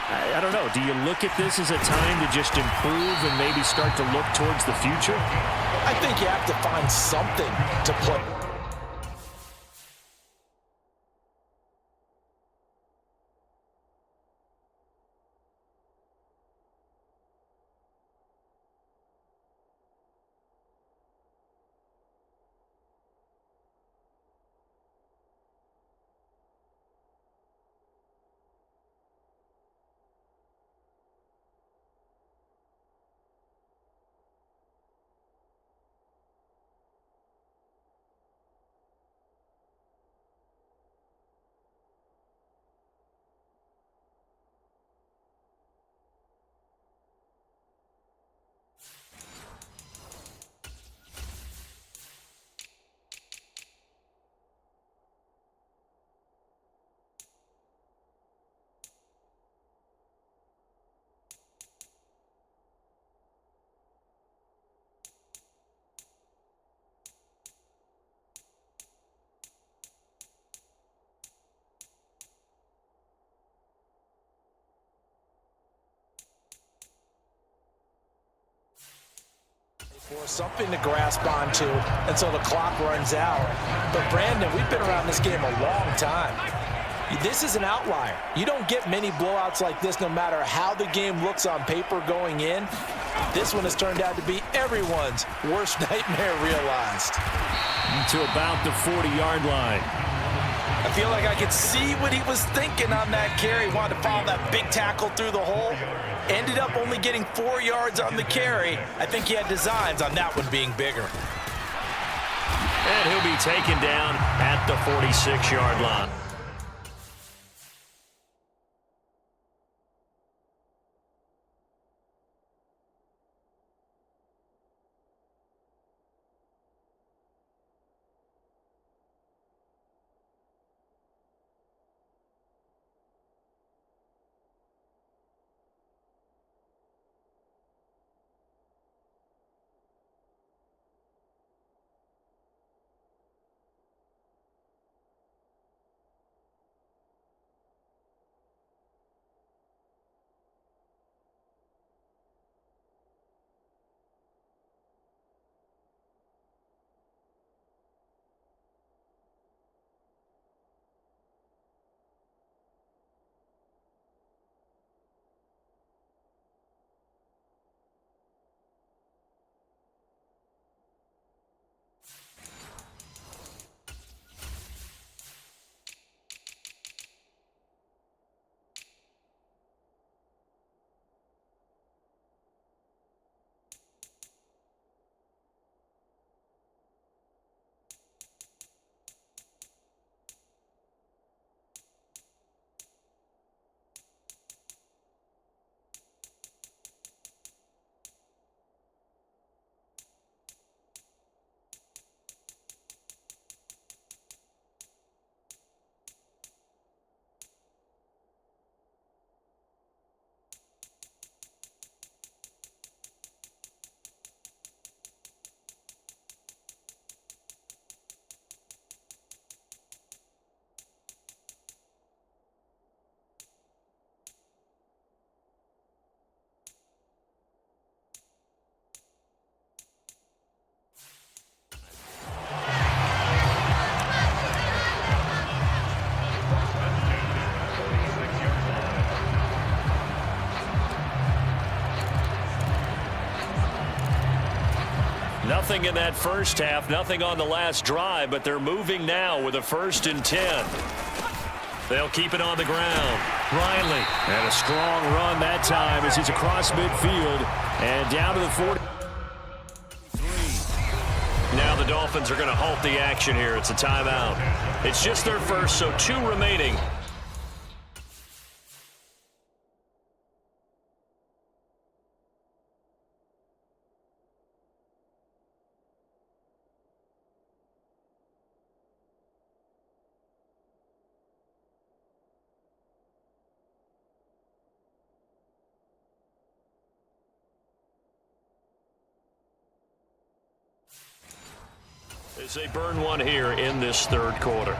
I don't know. Do you look at this as a time to just improve and maybe start to look towards the future? I think you have to find something to play. For something to grasp onto until the clock runs out. But Brandon, we've been around this game a long time. This is an outlier. You don't get many blowouts like this no matter how the game looks on paper going in. This one has turned out to be everyone's worst nightmare realized. To about the 40-yard line. I feel like I could see what he was thinking on that carry. Wanted to follow that big tackle through the hole. Ended up only getting 4 yards on the carry. I think he had designs on that one being bigger. And he'll be taken down at the 46-yard line. Nothing in that first half, nothing on the last drive, but they're moving now with a 1st and 10. They'll keep it on the ground. Riley. And a strong run that time as he's across midfield and down to the 40. Now the Dolphins are going to halt the action here. It's a timeout. It's just their first, so 2 remaining. As they burn one here in this 3rd quarter.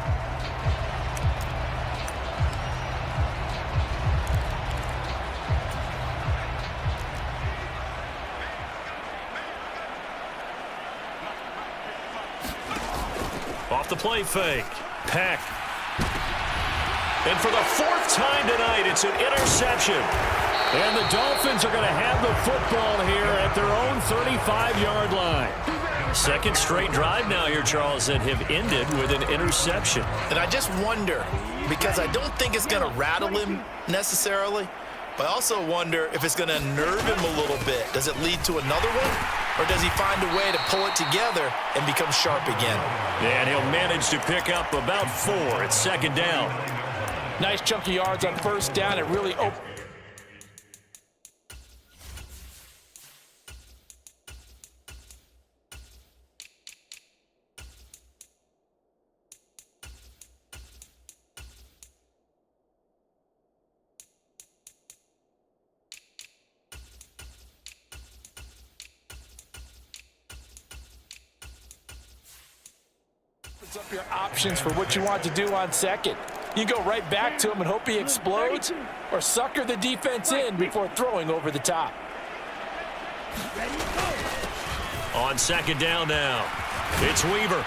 Off the play fake. Peck. And for the 4th time tonight, it's an interception. And the Dolphins are going to have the football here at their own 35-yard line. 2nd straight drive now here, Charles, that have ended with an interception. And I just wonder, because I don't think it's going to rattle him necessarily, but I also wonder if it's going to unnerve him a little bit. Does it lead to another one? Or does he find a way to pull it together and become sharp again? And he'll manage to pick up about 4. It's 2nd down. Nice chunk of yards on 1st down. It really opened. Up your options for what you want to do on 2nd. You go right back to him and hope he explodes, or sucker the defense in before throwing over the top. On 2nd down now, it's Weaver.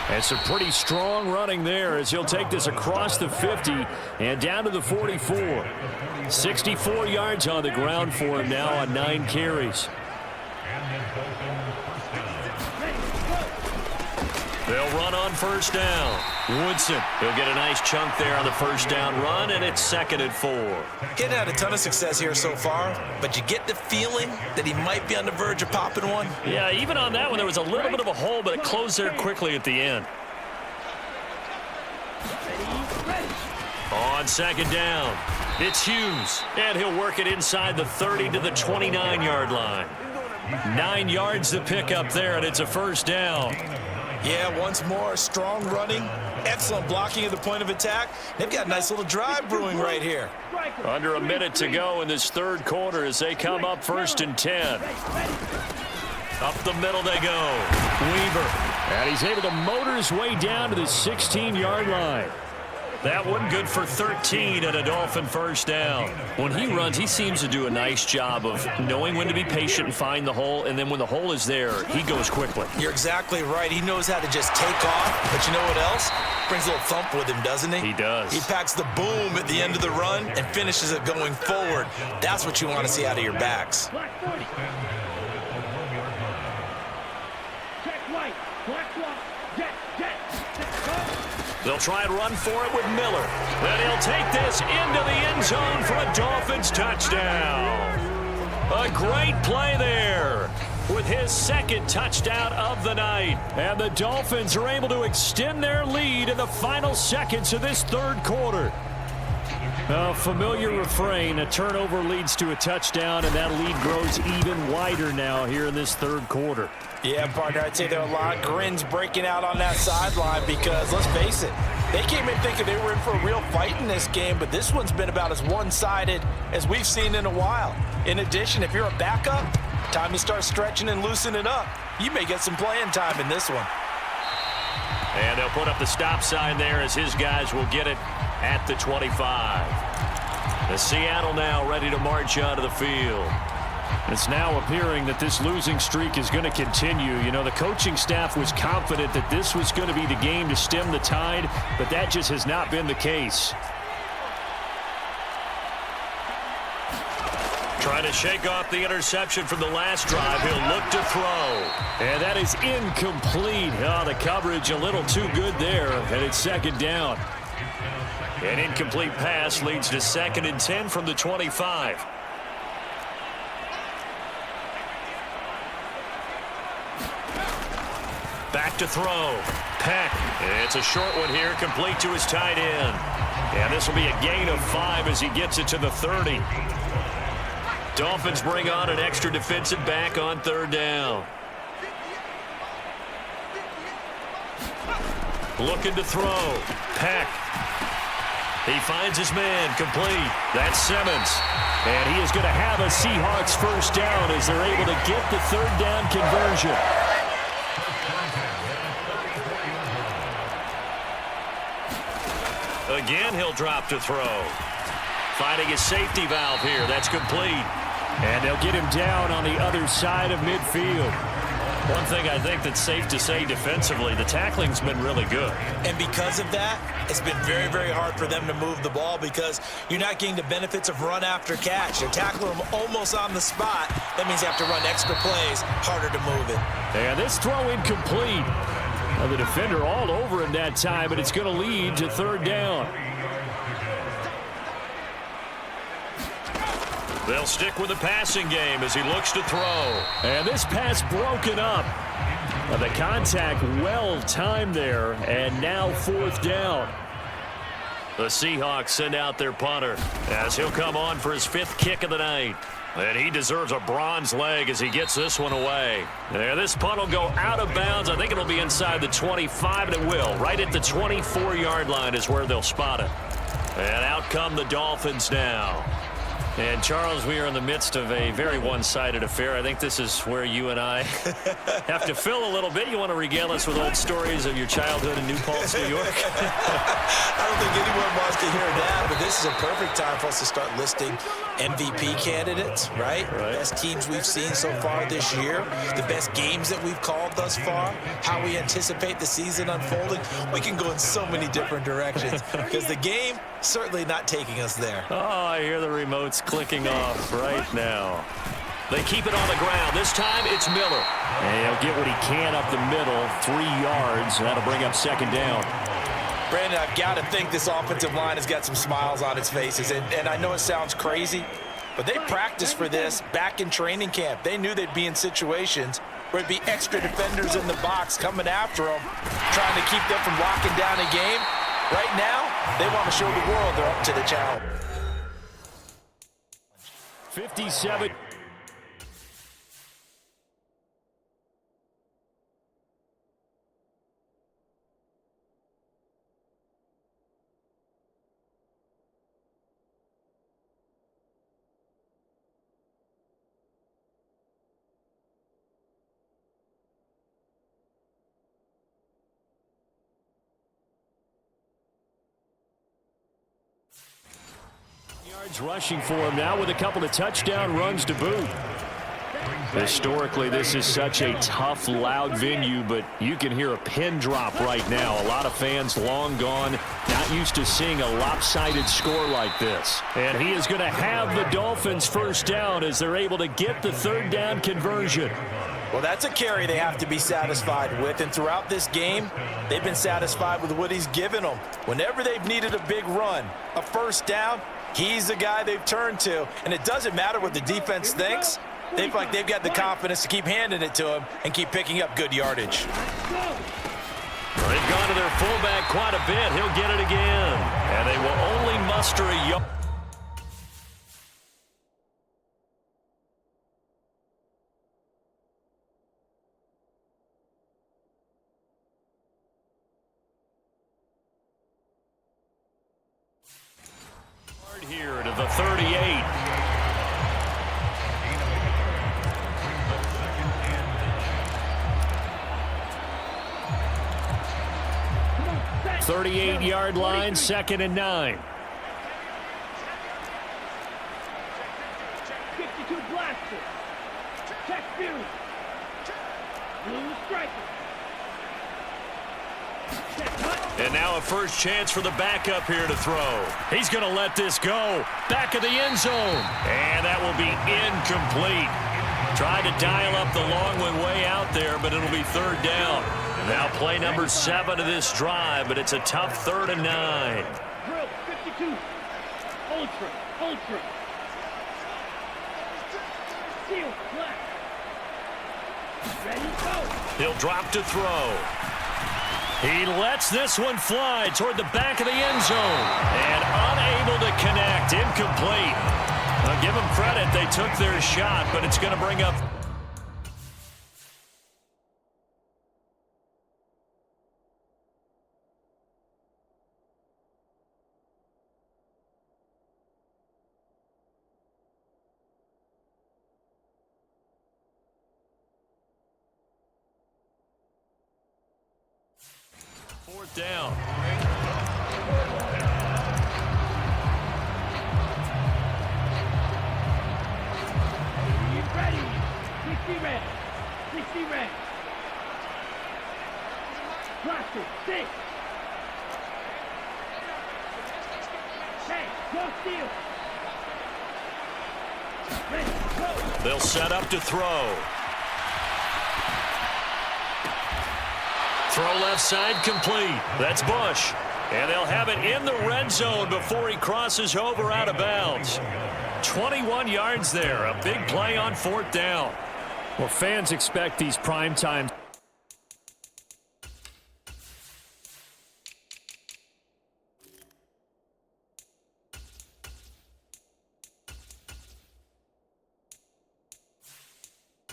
And some pretty strong running there as he'll take this across the 50 and down to the 44. 64 yards on the ground for him now on 9 carries. They'll run on 1st down. Woodson, he'll get a nice chunk there on the 1st down run, and it's 2nd and 4. He hadn't had a ton of success here so far, but you get the feeling that he might be on the verge of popping one. Yeah, even on that one, there was a little bit of a hole, but it closed there quickly at the end. On 2nd down, it's Hughes, and he'll work it inside the 30 to the 29-yard line. 9 yards to pick up there, and it's a 1st down. Yeah, once more, strong running, excellent blocking at the point of attack. They've got a nice little drive brewing right here. Under a minute to go in this 3rd quarter as they come up 1st and 10. Up the middle they go. Weaver. And he's able to motor his way down to the 16-yard line. That one good for 13 and a Dolphin 1st down. When he runs, he seems to do a nice job of knowing when to be patient and find the hole, and then when the hole is there, he goes quickly. You're exactly right. He knows how to just take off, but you know what else? Brings a little thump with him, doesn't he? He does. He packs the boom at the end of the run and finishes it going forward. That's what you want to see out of your backs. They'll try and run for it with Miller. Then he'll take this into the end zone for a Dolphins touchdown. A great play there with his 2nd touchdown of the night. And the Dolphins are able to extend their lead in the final seconds of this 3rd quarter. A familiar refrain, a turnover leads to a touchdown, and that lead grows even wider now here in this 3rd quarter. Yeah, partner, I'd say there are a lot of grins breaking out on that sideline because, let's face it, they came in thinking they were in for a real fight in this game, but this one's been about as one-sided as we've seen in a while. In addition, if you're a backup, time to start stretching and loosening up. You may get some playing time in this one. And they'll put up the stop sign there as his guys will get it at the 25. The Seattle now ready to march onto the field. It's now appearing that this losing streak is going to continue. You know, the coaching staff was confident that this was going to be the game to stem the tide, but that just has not been the case. Trying to shake off the interception from the last drive. He'll look to throw. And that is incomplete. Oh, the coverage a little too good there, and it's second down. An incomplete pass leads to 2nd and 10 from the 25. Back to throw. Peck. It's a short one here, complete to his tight end. And this will be a gain of 5 as he gets it to the 30. Dolphins bring on an extra defensive back on 3rd down. Looking to throw. Peck. He finds his man, complete. That's Simmons. And he is going to have a Seahawks first down as they're able to get the 3rd down conversion. Again, he'll drop to throw. Finding his safety valve here. That's complete. And they'll get him down on the other side of midfield. One thing I think that's safe to say defensively, the tackling's been really good. And because of that, it's been very, very hard for them to move the ball because you're not getting the benefits of run after catch. They're tackling them almost on the spot. That means you have to run extra plays, harder to move it. And this throw incomplete. Well, the defender all over him that time, but it's going to lead to 3rd down. They'll stick with the passing game as he looks to throw. And this pass broken up. The contact well timed there, and now 4th down. The Seahawks send out their punter as he'll come on for his 5th kick of the night. And he deserves a bronze leg as he gets this one away. And this punt will go out of bounds. I think it'll be inside the 25, and it will. Right at the 24-yard line is where they'll spot it. And out come the Dolphins now. And, Charles, we are in the midst of a very one-sided affair. I think this is where you and I have to fill a little bit. You want to regale us with old stories of your childhood in New Paltz, New York? I don't think anyone wants to hear that, but this is a perfect time for us to start listing MVP candidates, right? Best teams we've seen so far this year, the best games that we've called thus far, how we anticipate the season unfolding. We can go in so many different directions because the game certainly not taking us there. Oh, I hear the remotes clicking off right now. They keep it on the ground. This time it's Miller. And he'll get what he can up the middle, 3 yards. That'll bring up 2nd down. Brandon, I've got to think this offensive line has got some smiles on its faces. And I know it sounds crazy, but they practiced for this back in training camp. They knew they'd be in situations where it'd be extra defenders in the box coming after them, trying to keep them from locking down a game. Right now, they want to show the world they're up to the challenge. 57. Yards rushing for him now with a couple of touchdown runs to boot. Historically, this is such a tough, loud venue, but you can hear a pin drop right now. A lot of fans long gone, not used to seeing a lopsided score like this. And he is going to have the Dolphins first down as they're able to get the 3rd down conversion. Well, that's a carry they have to be satisfied with, and throughout this game, they've been satisfied with what he's given them. Whenever they've needed a big run, a first down, he's the guy they've turned to, and it doesn't matter what the defense thinks. They feel like they've got the confidence to keep handing it to him and keep picking up good yardage. They've gone to their fullback quite a bit. He'll get it again, and they will only muster a yard. Here to the 38. Thirty-eight-yard line, 2nd and 9. 52 blaster. Check view. Blue striker. Check cut. And now a first chance for the backup here to throw. He's going to let this go. Back of the end zone. And that will be incomplete. Tried to dial up the long one way out there, but it'll be third down. Now play number 7 of this drive, but it's a tough 3rd and 9. Drill 52. Ultra. Seal flat. Ready, go. He'll drop to throw. He lets this one fly toward the back of the end zone. And unable to connect. Incomplete. I'll give them credit. They took their shot, but it's going to bring up... Fourth down. Ready. 60 red. 60 red. Cluster. 6. Hey, go steal. Ready, go. They'll set up to throw. Throw left side complete. That's Bush. And they'll have it in the red zone before he crosses over out of bounds. 21 yards there. A big play on 4th down. Well, fans expect these primetime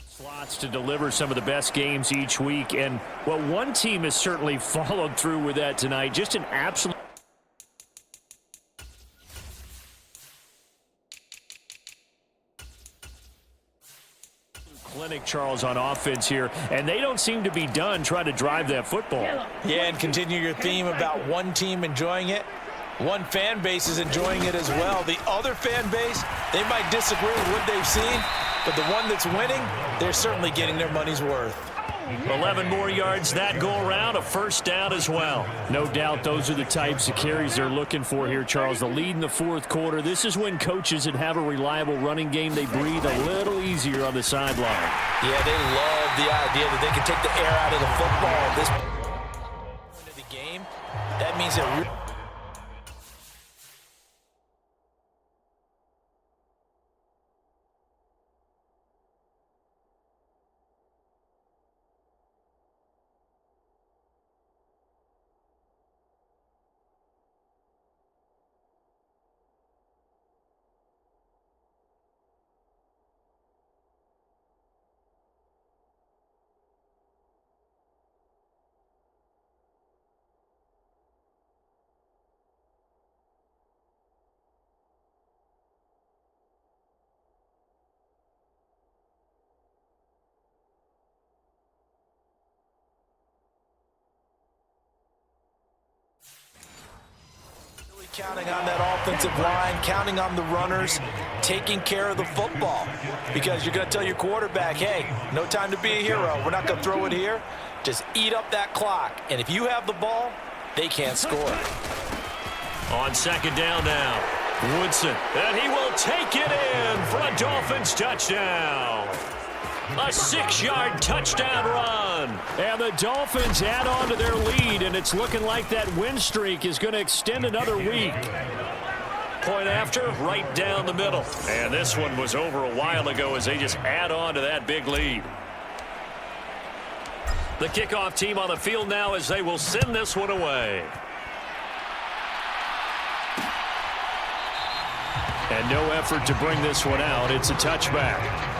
slots to deliver some of the best games each week. And, well, one team has certainly followed through with that tonight. Just an absolute clinic, Charles, on offense here. And they don't seem to be done trying to drive that football. Yeah, and continue your theme about one team enjoying it. One fan base is enjoying it as well. The other fan base, they might disagree with what they've seen, but the one that's winning, they're certainly getting their money's worth. 11 more yards that go around, a first down as well. No doubt those are the types of carries they're looking for here, Charles. The lead in the 4th quarter. This is when coaches that have a reliable running game, they breathe a little easier on the sideline. Yeah, they love the idea that they can take the air out of the football at this point of the game. That means they're counting on that offensive line, counting on the runners, taking care of the football. Because you're going to tell your quarterback, hey, no time to be a hero. We're not going to throw it here. Just eat up that clock. And if you have the ball, they can't score. On 2nd down now, Woodson. And he will take it in for a Dolphins touchdown. A 6-yard touchdown run. And the Dolphins add on to their lead, and it's looking like that win streak is going to extend another week. Point after, right down the middle. And this one was over a while ago as they just add on to that big lead. The kickoff team on the field now as they will send this one away. And no effort to bring this one out. It's a touchback.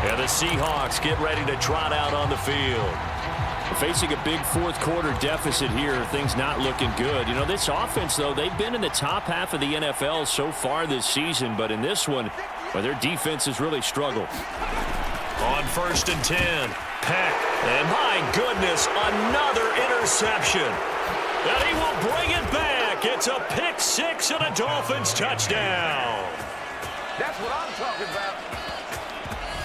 And the Seahawks get ready to trot out on the field. Facing a big 4th quarter deficit here, things not looking good. You know, this offense, though, they've been in the top half of the NFL so far this season, but in this one, well, their defense has really struggled. On 1st and 10, Peck. And my goodness, another interception. And he will bring it back. It's a pick 6 and a Dolphins touchdown. That's what I'm talking about.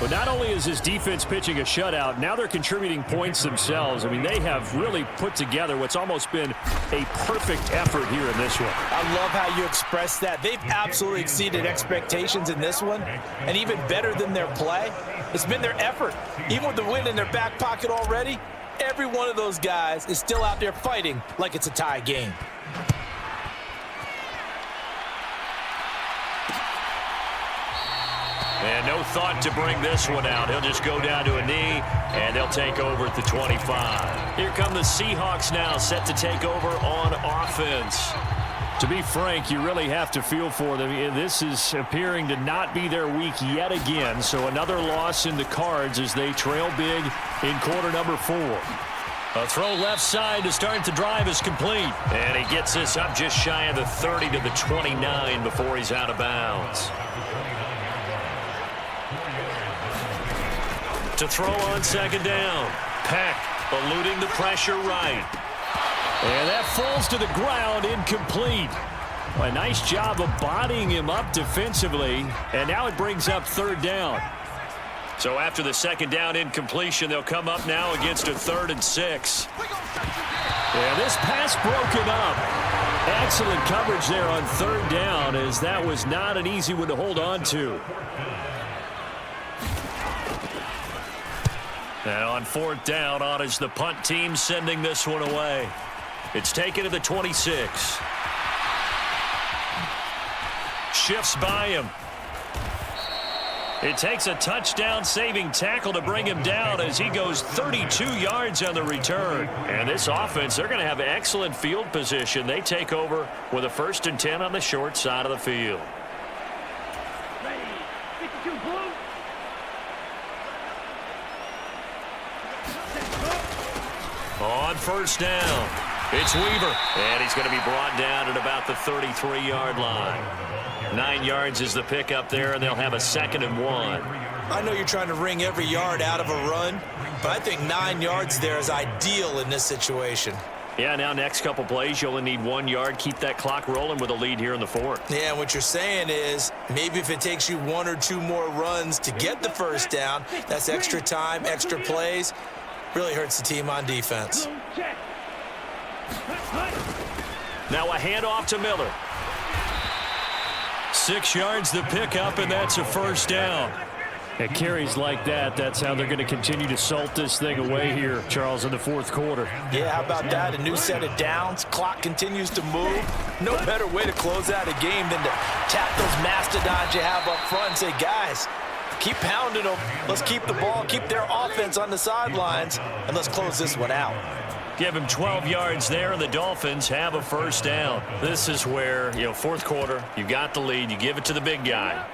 But not only is his defense pitching a shutout, now they're contributing points themselves. I mean, they have really put together what's almost been a perfect effort here in this one. I love how you express that. They've absolutely exceeded expectations in this one, and even better than their play, it's been their effort. Even with the win in their back pocket already, every one of those guys is still out there fighting like it's a tie game. And no thought to bring this one out. He'll just go down to a knee, and they'll take over at the 25. Here come the Seahawks now, set to take over on offense. To be frank, you really have to feel for them. This is appearing to not be their week yet again. So another loss in the cards as they trail big in quarter number 4. A throw left side to start the drive is complete. And he gets this up just shy of the 30 to the 29 before he's out of bounds. To throw on second down. Peck eluding the pressure right. And that falls to the ground, incomplete. A nice job of bodying him up defensively, and now it brings up third down. So after the second down incompletion, they'll come up now against a 3rd and 6. And this pass broken up. Excellent coverage there on third down, as that was not an easy one to hold on to. And on 4th down, on is the punt team sending this one away. It's taken to the 26. Shifts by him. It takes a touchdown-saving tackle to bring him down as he goes 32 yards on the return. And this offense, they're going to have excellent field position. They take over with a 1st and 10 on the short side of the field. Ready. 52 blue. On 1st down, it's Weaver. And he's going to be brought down at about the 33-yard line. 9 yards is the pickup there, and they'll have a 2nd and 1. I know you're trying to wring every yard out of a run, but I think 9 yards there is ideal in this situation. Yeah, now next couple plays, you only need 1 yard. Keep that clock rolling with a lead here in the 4th. Yeah, what you're saying is maybe if it takes you 1 or 2 more runs to get the 1st down, that's extra time, extra plays. Really hurts the team on defense. Blue, check. Hut. Now a handoff to Miller. 6 yards the pickup, and that's a 1st down. At carries like that, that's how they're going to continue to salt this thing away here, Charles, in the 4th quarter. Yeah, how about that? A new set of downs. Clock continues to move. No better way to close out a game than to tap those mastodons you have up front and say, guys, keep pounding them. Let's keep the ball, keep their offense on the sidelines, and let's close this one out. Give him 12 yards there, and the Dolphins have a 1st down. This is where, 4th quarter, you got the lead, you give it to the big guy.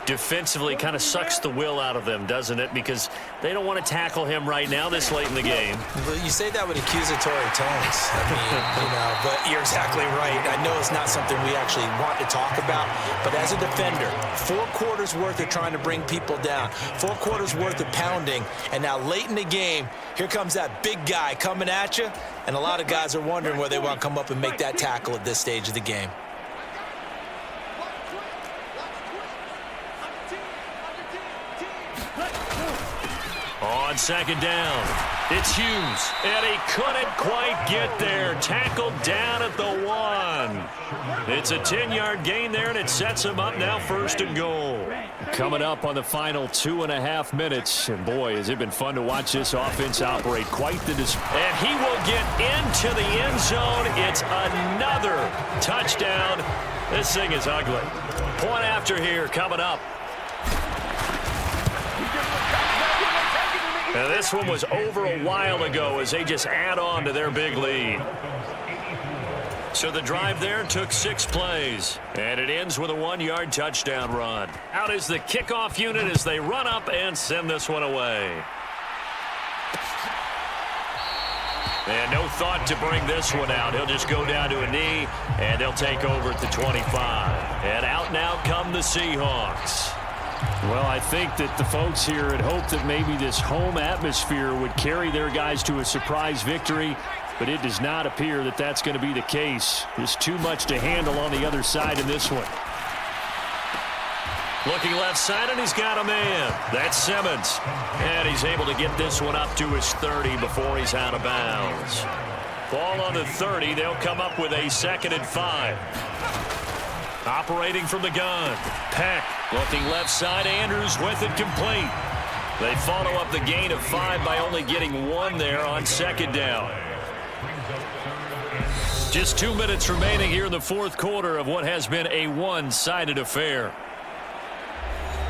Defensively kind of sucks the will out of them, doesn't it? Because they don't want to tackle him right now this late in the game. Well, you say that with accusatory tones. I mean, but you're exactly right. I know it's not something we actually want to talk about, but as a defender, 4 quarters worth of trying to bring people down, 4 quarters worth of pounding, and now late in the game, here comes that big guy coming at you, and a lot of guys are wondering where they want to come up and make that tackle at this stage of the game. On 2nd down, it's Hughes, and he couldn't quite get there. Tackled down at the 1. It's a 10-yard gain there, and it sets him up now 1st and goal. Coming up on the final 2.5 minutes, and boy, has it been fun to watch this offense operate. Quite the display. And he will get into the end zone. It's another touchdown. This thing is ugly. Point after here coming up. Now, this one was over a while ago as they just add on to their big lead. So the drive there took 6 plays, and it ends with a 1-yard touchdown run. Out is the kickoff unit as they run up and send this one away. And no thought to bring this one out. He'll just go down to a knee, and they'll take over at the 25. And out now come the Seahawks. Well, I think that the folks here had hoped that maybe this home atmosphere would carry their guys to a surprise victory, but it does not appear that that's going to be the case. There's too much to handle on the other side in this one. Looking left side, and he's got a man. That's Simmons. And he's able to get this one up to his 30 before he's out of bounds. Ball on the 30. They'll come up with a 2nd and 5. Operating from the gun. Peck looking left side. Andrews with it complete. They follow up the gain of 5 by only getting 1 there on 2nd down. Just 2 minutes remaining here in the 4th quarter of what has been a one-sided affair.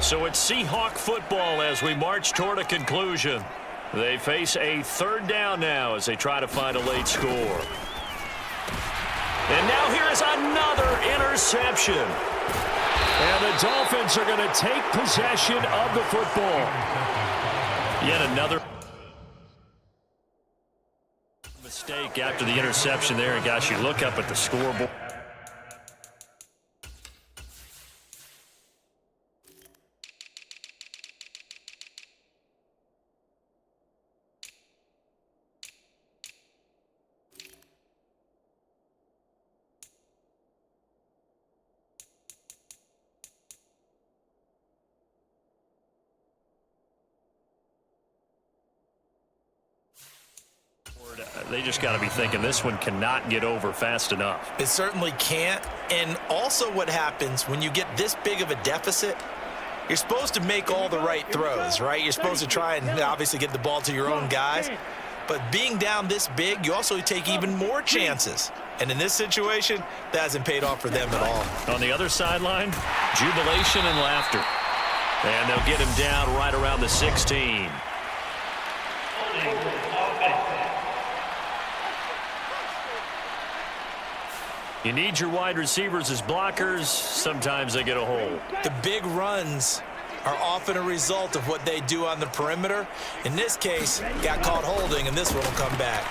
So it's Seahawk football as we march toward a conclusion. They face a 3rd down now as they try to find a late score. And now here is another interception. And the Dolphins are going to take possession of the football. Yet another mistake after the interception there. And gosh, you look up at the scoreboard. They just got to be thinking this one cannot get over fast enough. It certainly can't. And also what happens when you get this big of a deficit, you're supposed to make all the right throws, right? You're supposed to try and obviously get the ball to your own guys. But being down this big, you also take even more chances. And in this situation, that hasn't paid off for them at all. On the other sideline, jubilation and laughter. And they'll get him down right around the 16. You need your wide receivers as blockers. Sometimes they get a hole. The big runs are often a result of what they do on the perimeter. In this case, got caught holding, and this one will come back.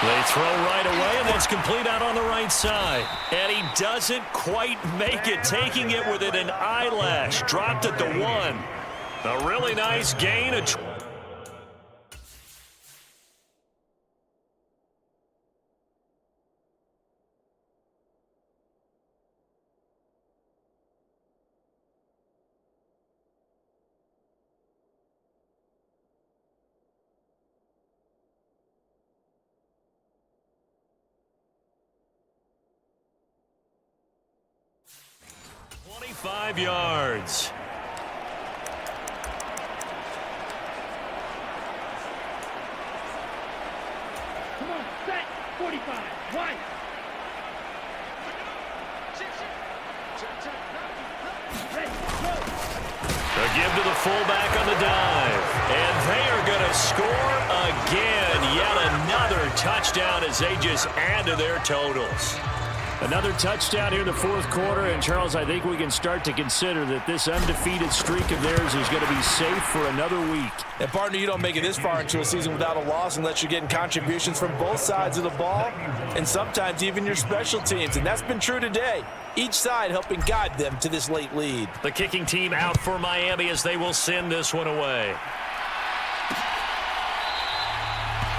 They throw right away, and that's complete out on the right side. And he doesn't quite make it, taking it within an eyelash. Dropped at the 1. A really nice gain. Five yards. Come on, set. 45. Wide. Ready, go. A give to the fullback on the dive. And they are going to score again. Yet another touchdown as they just add to their totals. Another touchdown here in the 4th quarter, and Charles, I think we can start to consider that this undefeated streak of theirs is going to be safe for another week. And partner, you don't make it this far into a season without a loss unless you're getting contributions from both sides of the ball and sometimes even your special teams, and that's been true today. Each side helping guide them to this late lead. The kicking team out for Miami as they will send this one away.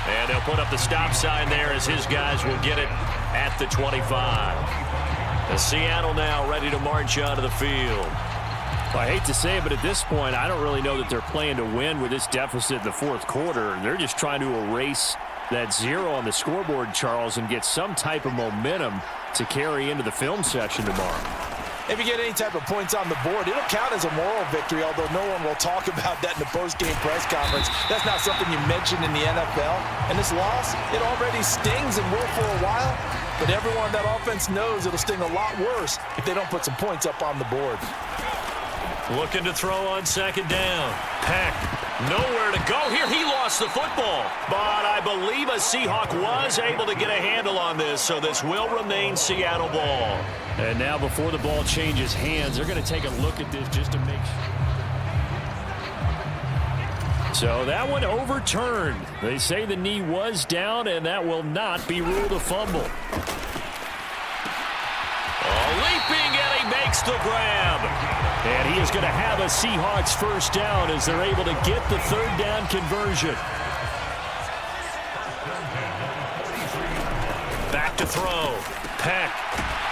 And they'll put up the stop sign there as his guys will get it at the 25. And Seattle now ready to march onto the field. Well, I hate to say it, but at this point, I don't really know that they're playing to win with this deficit in the 4th quarter. They're just trying to erase that 0 on the scoreboard, Charles, and get some type of momentum to carry into the film session tomorrow. If you get any type of points on the board, it'll count as a moral victory, although no one will talk about that in the post-game press conference. That's not something you mentioned in the NFL. And this loss, it already stings and will for a while, but everyone on that offense knows it'll sting a lot worse if they don't put some points up on the board. Looking to throw on 2nd down. Peck, nowhere to go here. He lost the football, but I believe a Seahawk was able to get a handle on this, so this will remain Seattle ball. And now before the ball changes hands, they're going to take a look at this just to make sure. So that one overturned. They say the knee was down, and that will not be ruled a fumble. Leaping, and he makes the grab. And he is going to have a Seahawks 1st down as they're able to get the 3rd down conversion. Back to to throw. Peck.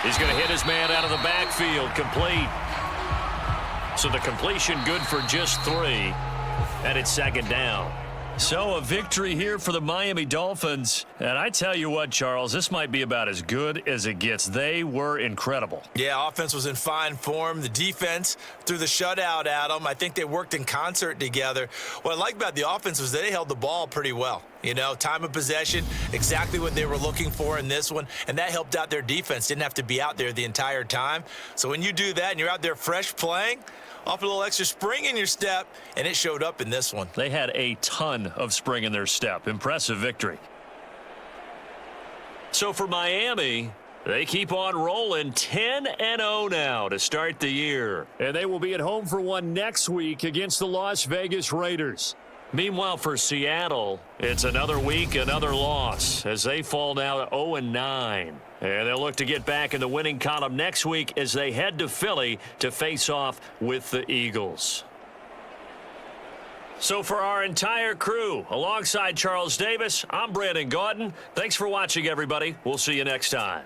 He's going to hit his man out of the backfield. Complete. So the completion good for just 3. And it's 2nd down. So a victory here for the Miami Dolphins. And I tell you what, Charles, this might be about as good as it gets. They were incredible. Yeah, offense was in fine form. The defense threw the shutout at them. I think they worked in concert together. What I like about the offense was they held the ball pretty well. You know, time of possession, exactly what they were looking for in this one, and that helped out their defense. Didn't have to be out there the entire time. So when you do that and you're out there fresh playing, off a little extra spring in your step, and it showed up in this one. They had a ton of spring in their step. Impressive victory. So for Miami, they keep on rolling 10-0 now to start the year. And they will be at home for one next week against the Las Vegas Raiders. Meanwhile, for Seattle, it's another week, another loss, as they fall now to 0-9. And they'll look to get back in the winning column next week as they head to Philly to face off with the Eagles. So for our entire crew, alongside Charles Davis, I'm Brandon Gaudin. Thanks for watching, everybody. We'll see you next time.